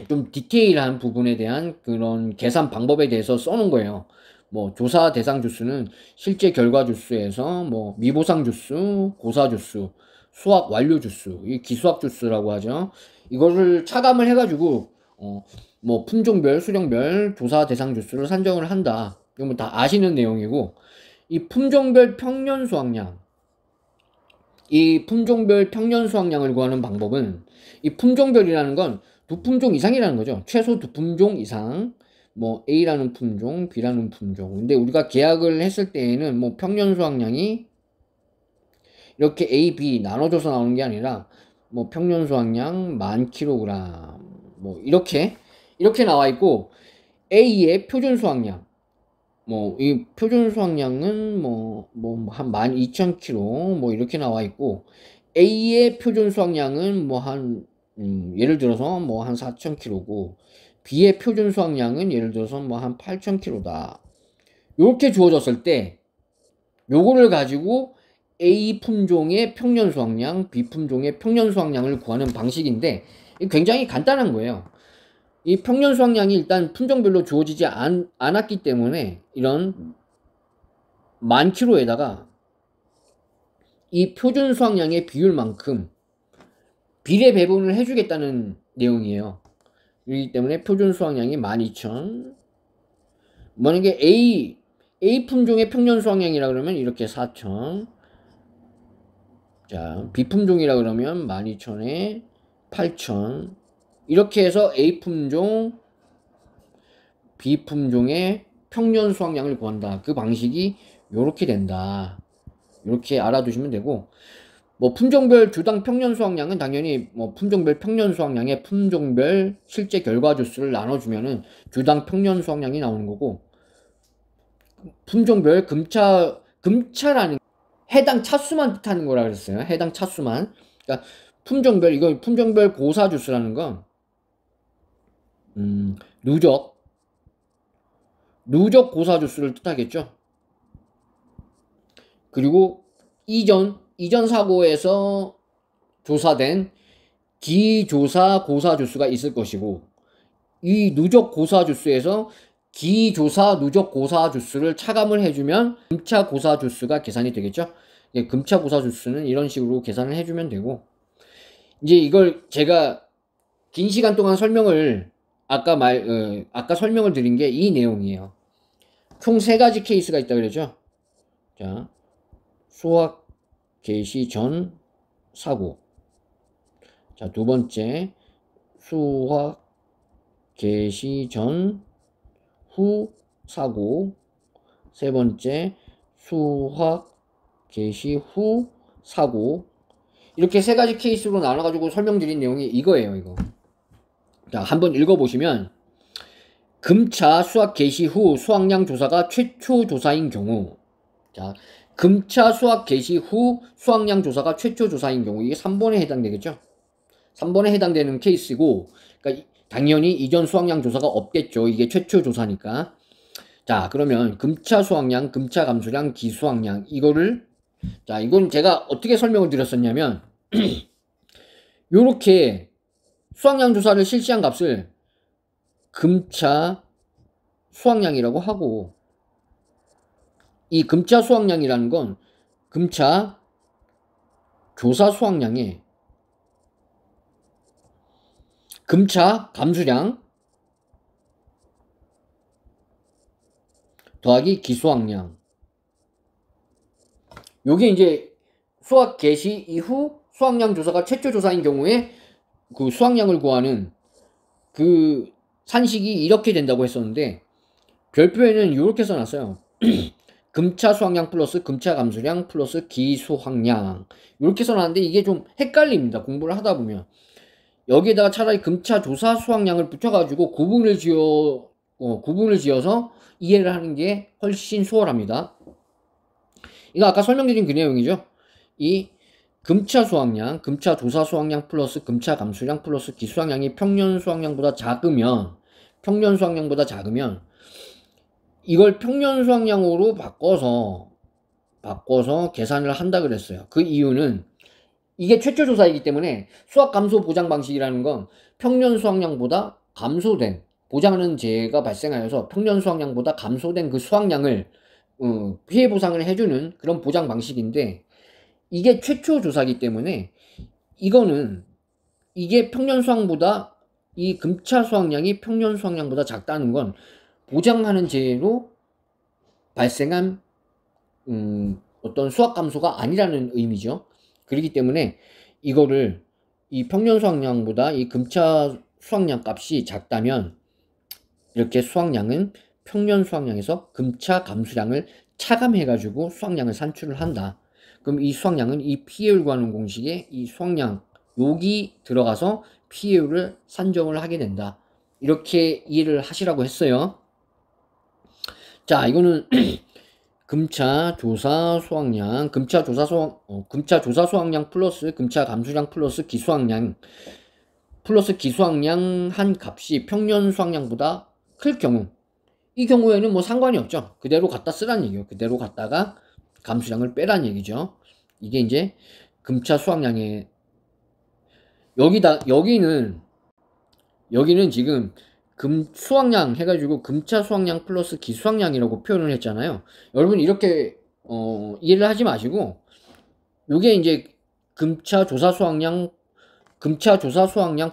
좀 디테일한 부분에 대한 그런 계산 방법에 대해서 써놓은 거예요. 뭐 조사 대상 주수는 실제 결과 주수에서 뭐 미보상 주수, 고사 주수, 수학 완료 주수, 이 기수학 주수라고 하죠. 이거를 차감을 해가지고 뭐 품종별, 수령별 조사 대상 주수를 산정을 한다. 이건 뭐 다 아시는 내용이고, 이 품종별 평년 수확량, 이 품종별 평년 수확량을 구하는 방법은, 이 품종별이라는 건 두 품종 이상이라는 거죠. 최소 두 품종 이상, 뭐 A라는 품종, B라는 품종. 근데 우리가 계약을 했을 때에는 뭐 평년 수확량이 이렇게 A, B 나눠줘서 나오는 게 아니라 뭐 평년 수확량 10,000kg 뭐 이렇게 나와 있고, A의 표준 수확량, 뭐 이 표준 수확량은 뭐 한 12,000kg 뭐 이렇게 나와 있고, A의 표준 수확량은 뭐 한 예를 들어서 뭐 한 4,000kg고, B의 표준 수확량은 예를 들어서 뭐 한 8,000kg다. 이렇게 주어졌을 때 요거를 가지고 A 품종의 평년 수확량, B 품종의 평년 수확량을 구하는 방식인데, 굉장히 간단한 거예요. 이 평년 수확량이 일단 품종별로 주어지지 않았기 때문에 이런 10,000kg에다가 이 표준 수확량의 비율만큼 비례 배분을 해주겠다는 내용이에요. 그렇기 때문에 표준 수확량이 12,000. 만약에 A 품종의 평년 수확량이라 그러면 이렇게 4,000. 자, B 품종이라 그러면 12,000에 8,000. 이렇게 해서 A 품종, B 품종의 평년 수확량을 구한다. 그 방식이 요렇게 된다. 이렇게 알아두시면 되고, 뭐 품종별 주당 평년 수확량은 당연히 뭐 품종별 평년 수확량에 품종별 실제 결과 주수를 나눠주면은 주당 평년 수확량이 나오는 거고, 품종별 금차라는 해당 차수만 뜻하는 거라 그랬어요. 해당 차수만. 그러니까 이거 품종별 고사 주수라는 건 누적 고사 주수를 뜻하겠죠. 그리고 이전 사고에서 조사된 기조사 고사 주수가 있을 것이고, 이 누적 고사 주수에서 기조사 누적 고사 주수를 차감을 해주면 금차 고사 주수가 계산이 되겠죠. 금차 고사 주수는 이런 식으로 계산을 해주면 되고, 이제 이걸 제가 긴 시간 동안 설명을 아까 설명을 드린 게 이 내용이에요. 총 3가지 케이스가 있다 그랬죠. 자, 수학 개시 전 사고. 자, 두 번째, 수학 개시 전 후 사고. 세 번째, 수학 개시 후 사고. 이렇게 3가지 케이스로 나눠가지고 설명드린 내용이 이거예요, 이거. 자, 한번 읽어보시면, 금차 수학 개시 후 수확량 조사가 최초 조사인 경우. 자, 금차 수학 개시 후 수확량 조사가 최초 조사인 경우, 이게 3번에 해당되겠죠. 3번에 해당되는 케이스고, 그러니까 당연히 이전 수확량 조사가 없겠죠. 이게 최초 조사니까. 자, 그러면 금차 수확량, 금차 감수량, 기수확량, 이거를, 자, 이건 제가 어떻게 설명을 드렸었냐면 요렇게 수확량 조사를 실시한 값을 금차 수확량이라고 하고, 이 금차 수확량이라는 건 금차 조사 수확량에 금차 감수량 더하기 기수확량, 요게 이제 수학 개시 이후 수확량 조사가 최초 조사인 경우에 그 수확량을 구하는 그 산식이 이렇게 된다고 했었는데, 별표에는 이렇게 써놨어요. 금차 수확량 플러스 금차 감수량 플러스 기수확량, 이렇게 써놨는데 이게 좀 헷갈립니다. 공부를 하다 보면 여기에다가 차라리 금차 조사 수확량을 붙여가지고 구분을 지어서 이해를 하는 게 훨씬 수월합니다. 이거 아까 설명드린 그 내용이죠. 이 금차 수확량, 금차 조사 수확량 플러스 금차 감수량 플러스 기수확량이 평년 수확량보다 작으면 평년 수확량보다 작으면 이걸 평년 수확량으로 바꿔서 계산을 한다 그랬어요. 그 이유는 이게 최초 조사이기 때문에 수확 감소 보장 방식이라는 건 평년 수확량보다 감소된 보장하는 재해가 발생하여서 평년 수확량보다 감소된 그 수확량을 피해 보상을 해주는 그런 보장 방식인데, 이게 최초 조사이기 때문에 이게 평년 수확보다 이 금차 수확량이 평년 수확량보다 작다는 건 보장하는 재해로 발생한 어떤 수확 감소가 아니라는 의미죠. 그렇기 때문에 이거를 이 평년 수확량보다 이 금차 수확량 값이 작다면 이렇게 수확량은 평년 수확량에서 금차 감수량을 차감해가지고 수확량을 산출을 한다. 그럼 이 수확량은 이 피해율 구하는 공식에 이 수확량 여기 들어가서 피해율을 산정을 하게 된다. 이렇게 이해를 하시라고 했어요. 자, 이거는 금차 조사 수확량, 금차 조사 수확량 플러스 금차 감수량 플러스 기수확량 한 값이 평년 수확량보다 클 경우, 이 경우에는 뭐 상관이 없죠. 그대로 갖다 쓰라는 얘기예요. 그대로 갖다가 감수량을 빼라는 얘기죠. 이게 이제 금차 수확량의 여기는 지금 수확량 해가지고 금차 수확량 플러스 기수확량이라고 표현을 했잖아요. 여러분 이렇게 이해를 하지 마시고, 요게 이제 금차 조사 수확량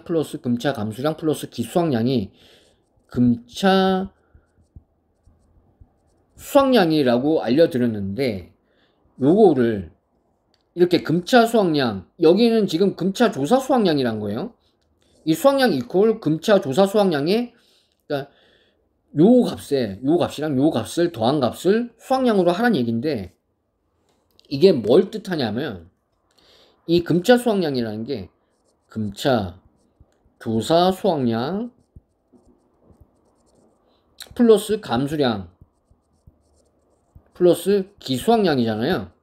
플러스 금차 감수량 플러스 기수확량이 금차 수확량이라고 알려드렸는데, 요거를 이렇게 금차 수확량, 여기는 지금 금차 조사 수확량이란 거예요. 이 수확량 이퀄 금차 조사 수확량에, 그러니까 요 값이랑 요 값을 더한 값을 수확량으로 하라는 얘기인데, 이게 뭘 뜻하냐면 이 금차 수확량이라는 게 금차 조사 수확량 플러스 감수량 플러스 기수확량이잖아요.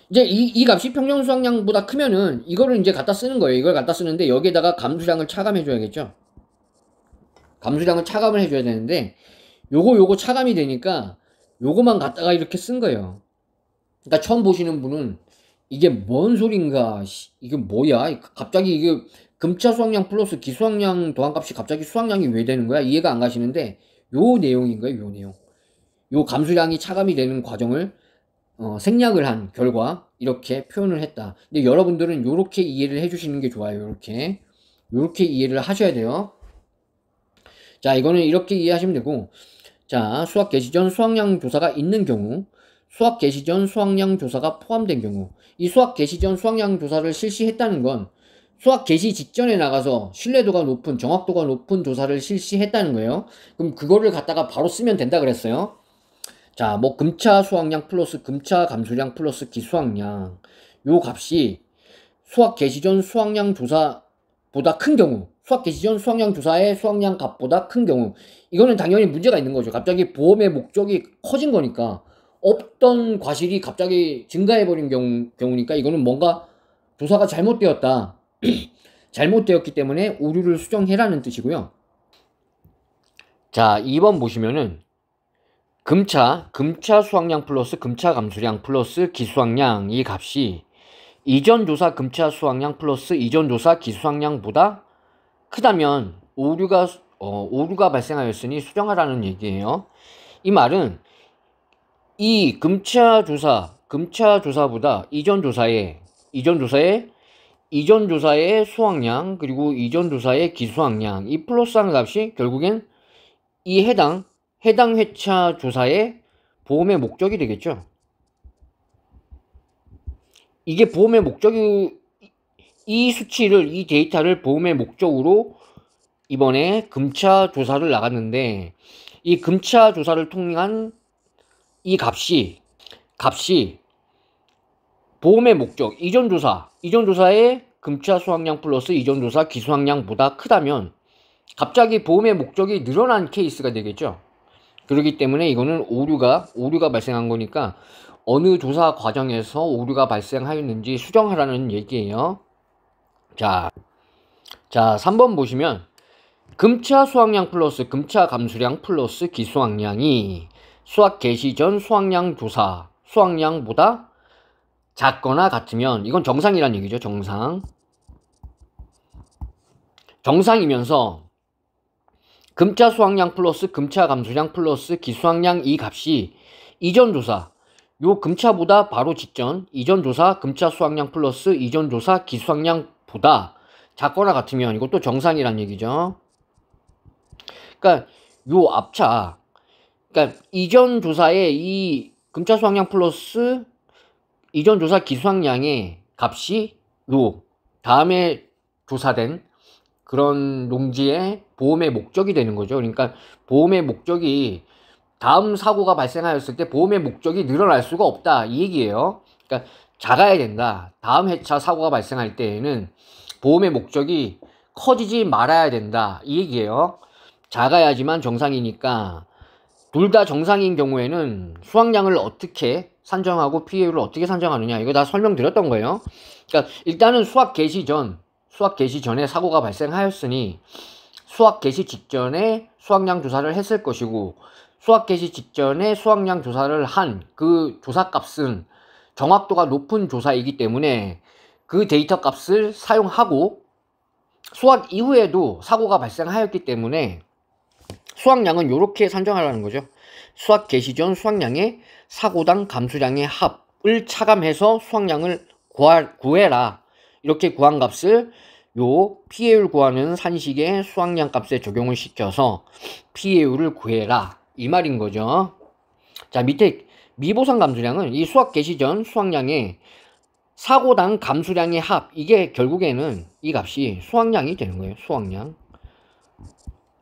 이제 이 값이 평년 수확량보다 크면은 이거를 이제 갖다 쓰는 거예요. 이걸 갖다 쓰는데 여기에다가 감수량을 차감해 줘야겠죠. 감수량을 차감을 해줘야 되는데 요거 차감이 되니까 요거만 갖다가 이렇게 쓴 거예요. 그러니까 처음 보시는 분은 이게 뭔 소린가, 이게 뭐야, 갑자기 이게 금차 수확량 플러스 기수확량 더한값이 갑자기 수확량이 왜 되는 거야, 이해가 안 가시는데 요 내용인 거예요. 요 내용, 요 감수량이 차감이 되는 과정을 생략을 한 결과 이렇게 표현을 했다. 근데 여러분들은 요렇게 이해를 해주시는 게 좋아요. 요렇게 이해를 하셔야 돼요. 자, 이거는 이렇게 이해하시면 되고, 자, 수확 개시 전 수확량 조사가 있는 경우, 수확 개시 전 수확량 조사가 포함된 경우, 이 수확 개시 전 수확량 조사를 실시했다는 건 수확 개시 직전에 나가서 신뢰도가 높은, 정확도가 높은 조사를 실시했다는 거예요. 그럼 그거를 갖다가 바로 쓰면 된다 그랬어요. 자, 뭐 금차 수확량 플러스 금차 감수량 플러스 기수확량, 요 값이 수확 개시 전 수확량 조사보다 큰 경우, 수확 개시 전 수확량 조사의 수확량 값보다 큰 경우, 이거는 당연히 문제가 있는 거죠. 갑자기 보험의 목적이 커진 거니까, 없던 과실이 갑자기 증가해버린 경우니까 이거는 뭔가 조사가 잘못되었다. 잘못되었기 때문에 오류를 수정해라는 뜻이고요. 자, 2번 보시면은 금차 수확량 플러스 금차 감수량 플러스 기수확량, 이 값이 이전 조사 금차 수확량 플러스 이전 조사 기수확량보다 크다면 오류가 발생하였으니 수정하라는 얘기예요. 이 말은 이 금차 조사보다 이전 조사의 수확량 그리고 이전 조사의 기수확량, 이 플러스하는 값이 결국엔 이 해당 회차 조사의 보험의 목적이 되겠죠. 이게 보험의 목적이, 이 수치를, 이 데이터를 보험의 목적으로 이번에 금차 조사를 나갔는데, 이 금차 조사를 통한 이 값이 보험의 목적, 이전 조사의 금차 수확량 플러스 이전 조사 기수확량보다 크다면 갑자기 보험의 목적이 늘어난 케이스가 되겠죠. 그렇기 때문에 이거는 오류가 발생한 거니까 어느 조사 과정에서 오류가 발생하였는지 수정하라는 얘기예요. 자, 3번 보시면 금차 수확량 플러스 금차 감수량 플러스 기수확량이 수확 개시 전 수확량 조사 수확량보다 작거나 같으면, 이건 정상이란 얘기죠. 정상이면서 금차 수확량 플러스 금차 감수량 플러스 기수확량 이 값이 이전 조사, 요 금차보다 바로 직전 이전 조사 금차 수확량 플러스 이전 조사 기수확량보다 작거나 같으면 이것도 정상이란 얘기죠. 그러니까 요 앞차, 그러니까 이전 조사의 이 금차 수확량 플러스 이전 조사 기수확량의 값이 요 다음에 조사된 그런 농지의 보험의 목적이 되는 거죠. 그러니까 보험의 목적이, 다음 사고가 발생하였을 때 보험의 목적이 늘어날 수가 없다 이 얘기예요. 그러니까 작아야 된다. 다음 회차 사고가 발생할 때에는 보험의 목적이 커지지 말아야 된다 이 얘기예요. 작아야지만 정상이니까, 둘 다 정상인 경우에는 수확량을 어떻게 산정하고 피해율을 어떻게 산정하느냐, 이거 다 설명드렸던 거예요. 그러니까 일단은 수확 개시 전에 사고가 발생하였으니 수확 개시 직전에 수확량 조사를 했을 것이고, 수확 개시 직전에 수확량 조사를 한 그 조사값은 정확도가 높은 조사이기 때문에 그 데이터 값을 사용하고, 수확 이후에도 사고가 발생하였기 때문에 수확량은 이렇게 산정하라는 거죠. 수확 개시 전 수확량의 사고당 감수량의 합을 차감해서 수확량을 구해라. 이렇게 구한 값을 요 피해율 구하는 산식의 수확량 값에 적용을 시켜서 피해율을 구해라 이 말인 거죠. 자, 밑에 미보상 감수량은 이 수확 개시 전 수확량의 사고당 감수량의 합, 이게 결국에는 이 값이 수확량이 되는 거예요. 수확량.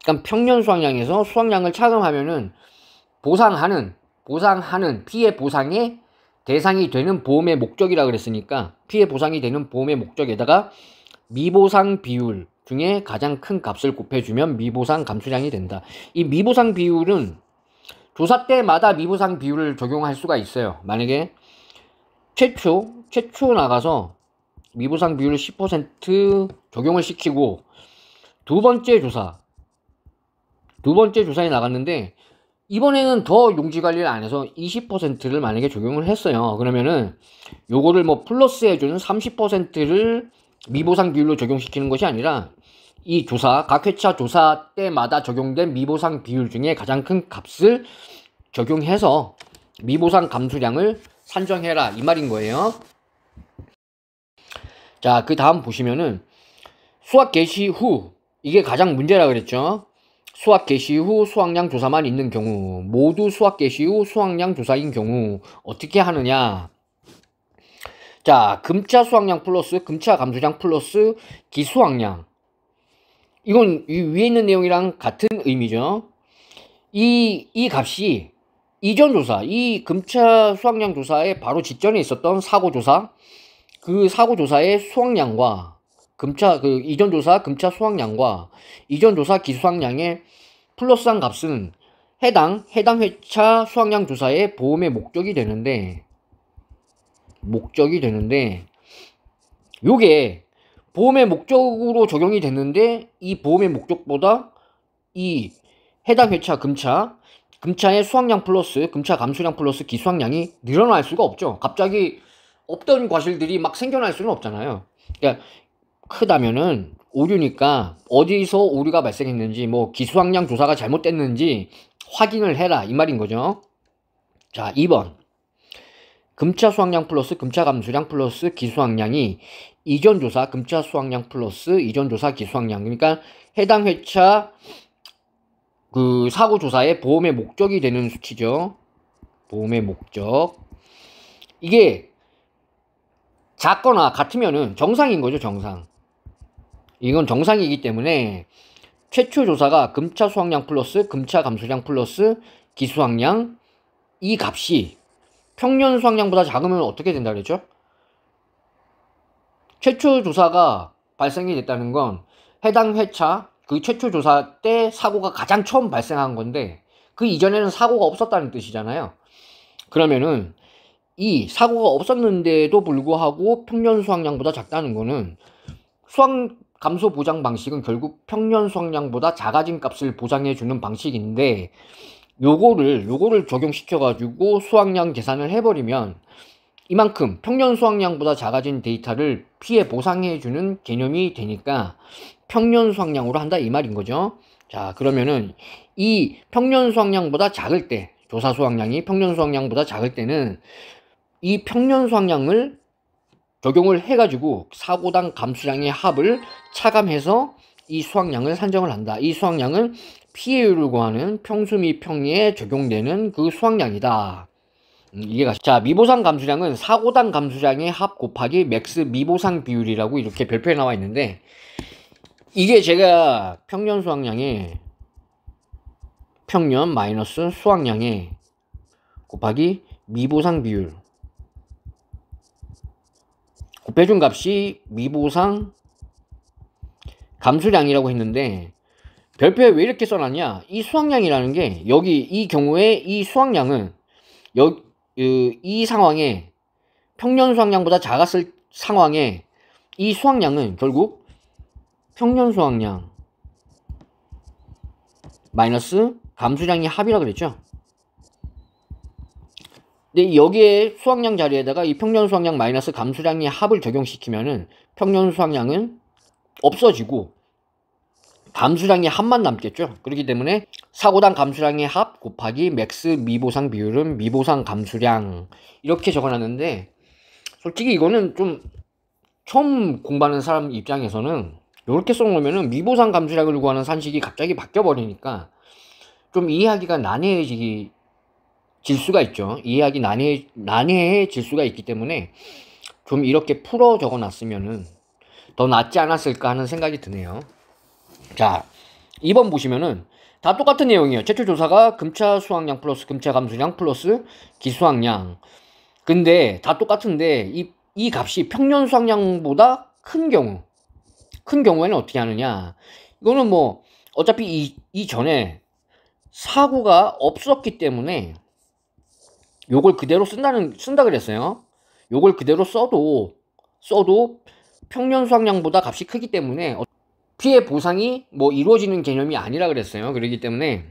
그러니까 평년 수확량에서 수확량을 차감하면은 보상하는 피해 보상의 대상이 되는 보험의 목적이라 그랬으니까, 피해 보상이 되는 보험의 목적에다가 미보상 비율 중에 가장 큰 값을 곱해주면 미보상 감수량이 된다. 이 미보상 비율은 조사 때마다 미보상 비율을 적용할 수가 있어요. 만약에 최초 나가서 미보상 비율을 10% 적용을 시키고 두 번째 조사에 나갔는데 이번에는 더 용지관리를 안 해서 20%를 만약에 적용을 했어요. 그러면은 요거를 뭐 플러스 해주는 30%를 미보상 비율로 적용시키는 것이 아니라 이 각 회차 조사 때마다 적용된 미보상 비율 중에 가장 큰 값을 적용해서 미보상 감수량을 산정해라 이 말인 거예요. 자, 그 다음 보시면은 수확 개시 후, 이게 가장 문제라 그랬죠. 수확 개시 후 수확량 조사만 있는 경우, 모두 수확 개시 후 수확량 조사인 경우 어떻게 하느냐. 자, 금차 수확량 플러스 금차 감수량 플러스 기수확량, 이건 이 위에 있는 내용이랑 같은 의미죠. 이 값이 이전 조사, 이 금차 수확량 조사에 바로 직전에 있었던 사고 조사, 그 사고 조사의 수확량과 이전 조사 금차 수확량과 이전 조사 기수확량의 플러스한 값은 해당 회차 수확량 조사의 보험의 목적이 되는데 요게 보험의 목적으로 적용이 됐는데 이 보험의 목적보다 이 해당 회차 금차의 수확량 플러스 금차 감수량 플러스 기수확량이 늘어날 수가 없죠. 갑자기 없던 과실들이 막 생겨날 수는 없잖아요. 그러니까 크다면은 오류니까 어디서 오류가 발생했는지, 뭐 기수확량 조사가 잘못됐는지 확인을 해라 이 말인 거죠. 자, 2번 금차 수확량 플러스 금차 감수량 플러스 기수확량이 이전 조사 금차 수확량 플러스 이전 조사 기수확량, 그러니까 해당 회차 그 사고 조사의 보험의 목적이 되는 수치죠. 보험의 목적. 이게 작거나 같으면은 정상인 거죠. 정상. 이건 정상이기 때문에 최초 조사가 금차 수확량 플러스 금차 감수량 플러스 기수확량, 이 값이 평년 수확량보다 작으면 어떻게 된다 그랬죠? 최초 조사가 발생이 됐다는 건 해당 회차 그 최초 조사 때 사고가 가장 처음 발생한 건데 그 이전에는 사고가 없었다는 뜻이잖아요. 그러면은 이 사고가 없었는데도 불구하고 평년 수확량보다 작다는 거는 수확 감소 보장 방식은 결국 평년 수확량보다 작아진 값을 보장해 주는 방식인데, 요거를 적용시켜 가지고 수확량 계산을 해버리면 이만큼 평년 수확량보다 작아진 데이터를 피해 보상해 주는 개념이 되니까 평년 수확량으로 한다 이 말인 거죠. 자, 그러면은 이 평년 수확량보다 작을 때, 조사 수확량이 평년 수확량보다 작을 때는 이 평년 수확량을 적용을 해가지고 사고당 감수량의 합을 차감해서 이 수확량을 산정을 한다. 이 수확량은 피해율을 구하는 평수 및 평리에 적용되는 그 수확량이다. 이해가. 자, 미보상 감수량은 사고당 감수량의 합 곱하기 맥스 미보상 비율이라고 이렇게 별표에 나와 있는데, 이게 제가 평년 수확량의 평년 마이너스 수확량의 곱하기 미보상 비율 곱해준 값이 미보상 감수량이라고 했는데, 별표에 왜 이렇게 써놨냐? 이 수확량이라는 게 여기 이 경우에 이 수확량은 이 상황에 평년 수확량보다 작았을 상황에 이 수확량은 결국 평년 수확량 마이너스 감수량의 합이라 그랬죠. 근데 여기에 수확량 자리에다가 이 평년 수확량 마이너스 감수량의 합을 적용시키면은 평년 수확량은 없어지고 감수량의 합만 남겠죠. 그렇기 때문에 사고당 감수량의 합 곱하기 맥스 미보상 비율은 미보상 감수량, 이렇게 적어놨는데, 솔직히 이거는 좀 처음 공부하는 사람 입장에서는 이렇게 써놓으면은 미보상 감수량을 구하는 산식이 갑자기 바뀌어버리니까 좀 이해하기가 난해해질 수가 있죠. 이해하기 난해해질 수가 있기 때문에 좀 이렇게 풀어 적어놨으면은 더 낫지 않았을까 하는 생각이 드네요. 자, 2번 보시면은 다 똑같은 내용이에요. 최초 조사가 금차 수확량 플러스 금차 감수량 플러스 기수확량. 근데 다 똑같은데 이 값이 평년 수확량보다 큰 경우에는 어떻게 하느냐? 이거는 뭐 어차피 이전에 사고가 없었기 때문에 요걸 그대로 쓴다 그랬어요. 요걸 그대로 써도 평년 수확량보다 값이 크기 때문에 피해 보상이 뭐 이루어지는 개념이 아니라 그랬어요. 그렇기 때문에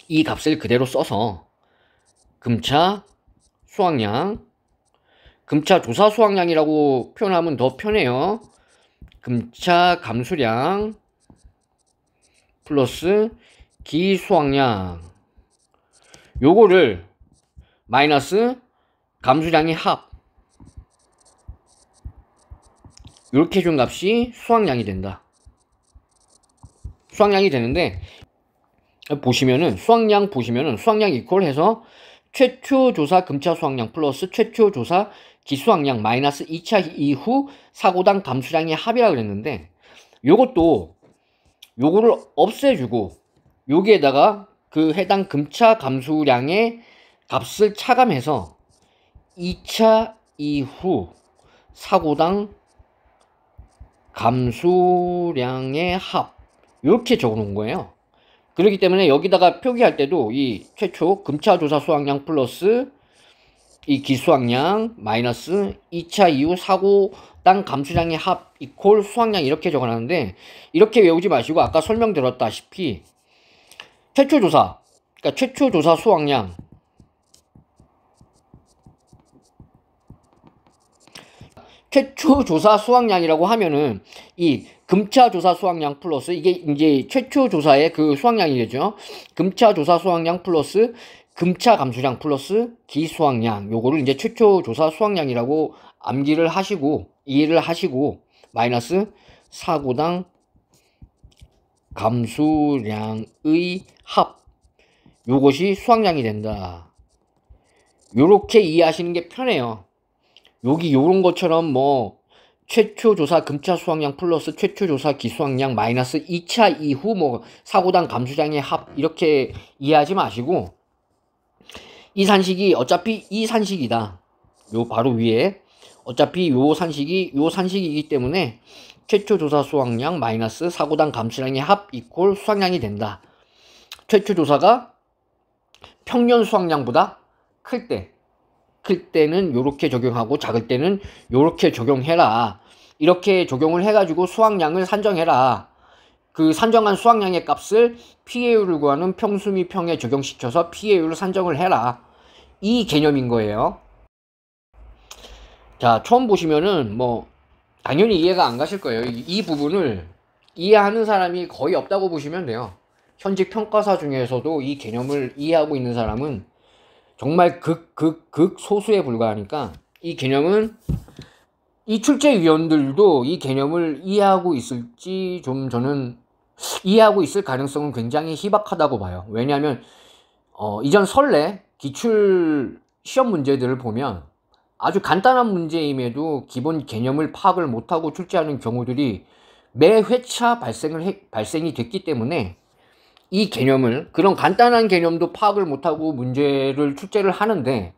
이 값을 그대로 써서 금차 수확량, 금차 조사 수확량이라고 표현하면 더 편해요. 금차 감수량 플러스 기수확량, 요거를 마이너스 감수량의 합, 이렇게 준 값이 수확량이 된다. 수확량이 되는데, 보시면은 수확량 이퀄 해서 최초 조사 금차 수확량 플러스 최초 조사 기수확량 마이너스 2차 이후 사고당 감수량의 합이라 그랬는데, 요거를 없애주고 여기에다가 그 해당 금차 감수량의 값을 차감해서 2차 이후 사고당 감수량의 합, 이렇게 적어 놓은 거예요. 그렇기 때문에 여기다가 표기할 때도 이 최초 금차 조사 수확량 플러스 이 기수확량 마이너스 2차 이후 사고당 감수량의 합 이퀄 수확량, 이렇게 적어 놨는데, 이렇게 외우지 마시고 아까 설명드렸다시피 최초 조사 수확량, 최초 조사 수확량이라고 하면은 이 금차 조사 수확량 플러스, 이게 이제 최초 조사의 그 수확량이 되죠. 금차 조사 수확량 플러스 금차 감수량 플러스 기수확량, 요거를 이제 최초 조사 수확량이라고 암기를 하시고 이해를 하시고 마이너스 사고당 감수량의 합, 요것이 수확량이 된다. 요렇게 이해하시는 게 편해요. 여기 요런 것처럼 뭐 최초 조사 금차 수확량 플러스 최초 조사 기수확량 마이너스 2차 이후 뭐 사고당 감수량의 합, 이렇게 이해하지 마시고, 이 산식이 어차피 이 산식이다. 요 바로 위에 어차피 요 산식이기 때문에 최초 조사 수확량 마이너스 사고당 감수량의 합 이퀄 수확량이 된다. 최초 조사가 평년 수확량보다 클 때는 요렇게 적용하고 작을 때는 요렇게 적용해라. 이렇게 적용을 해가지고 수확량을 산정해라. 그 산정한 수확량의 값을 PAU를 구하는 평수미평에 적용시켜서 PAU를 산정을 해라. 이 개념인 거예요. 자, 처음 보시면은 뭐 당연히 이해가 안 가실 거예요. 이 부분을 이해하는 사람이 거의 없다고 보시면 돼요. 현직 평가사 중에서도 이 개념을 이해하고 있는 사람은 정말 극 소수에 불과하니까 이 개념은 이 출제위원들도 이 개념을 이해하고 있을지 좀 저는 이해하고 있을 가능성은 굉장히 희박하다고 봐요. 왜냐하면 이전 선례 기출 시험 문제들을 보면 아주 간단한 문제임에도 기본 개념을 파악을 못하고 출제하는 경우들이 매 회차 발생이 됐기 때문에 이 개념을, 그런 간단한 개념도 파악을 못하고 문제를 출제를 하는데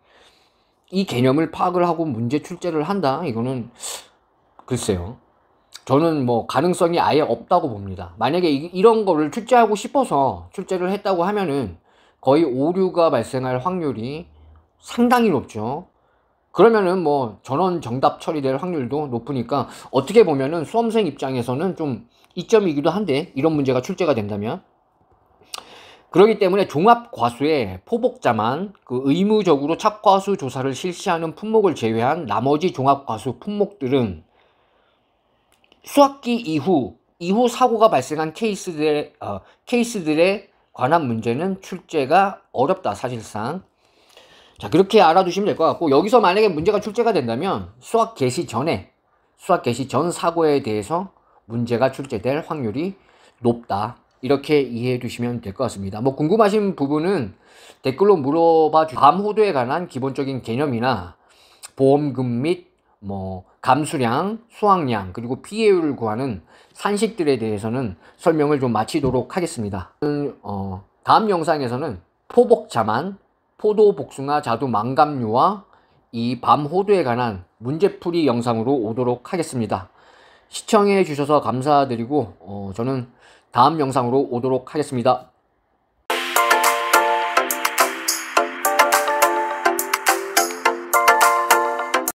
이 개념을 파악을 하고 문제 출제를 한다? 이거는 글쎄요. 저는 뭐 가능성이 아예 없다고 봅니다. 만약에 이런 거를 출제하고 싶어서 출제를 했다고 하면은 거의 오류가 발생할 확률이 상당히 높죠. 그러면은 뭐 전원 정답 처리될 확률도 높으니까 어떻게 보면은 수험생 입장에서는 좀 이점이기도 한데, 이런 문제가 출제가 된다면. 그렇기 때문에 종합과수에 포복자만 의무적으로 착과수 조사를 실시하는 품목을 제외한 나머지 종합과수 품목들은 수학기 이후 사고가 발생한 케이스들에 관한 문제는 출제가 어렵다, 사실상. 자, 그렇게 알아두시면 될 것 같고, 여기서 만약에 문제가 출제가 된다면 수학 개시 전 사고에 대해서 문제가 출제될 확률이 높다, 이렇게 이해해 두시면 될 것 같습니다. 뭐 궁금하신 부분은 댓글로 물어봐 주시면 밤 호도에 관한 기본적인 개념이나 보험금 및 뭐 감수량, 수확량, 그리고 PAU를 구하는 산식들에 대해서는 설명을 좀 마치도록 하겠습니다. 다음 영상에서는 포복자만, 포도, 복숭아, 자두, 망감류와 이 밤 호두에 관한 문제풀이 영상으로 오도록 하겠습니다. 시청해 주셔서 감사드리고 저는 다음 영상으로 오도록 하겠습니다.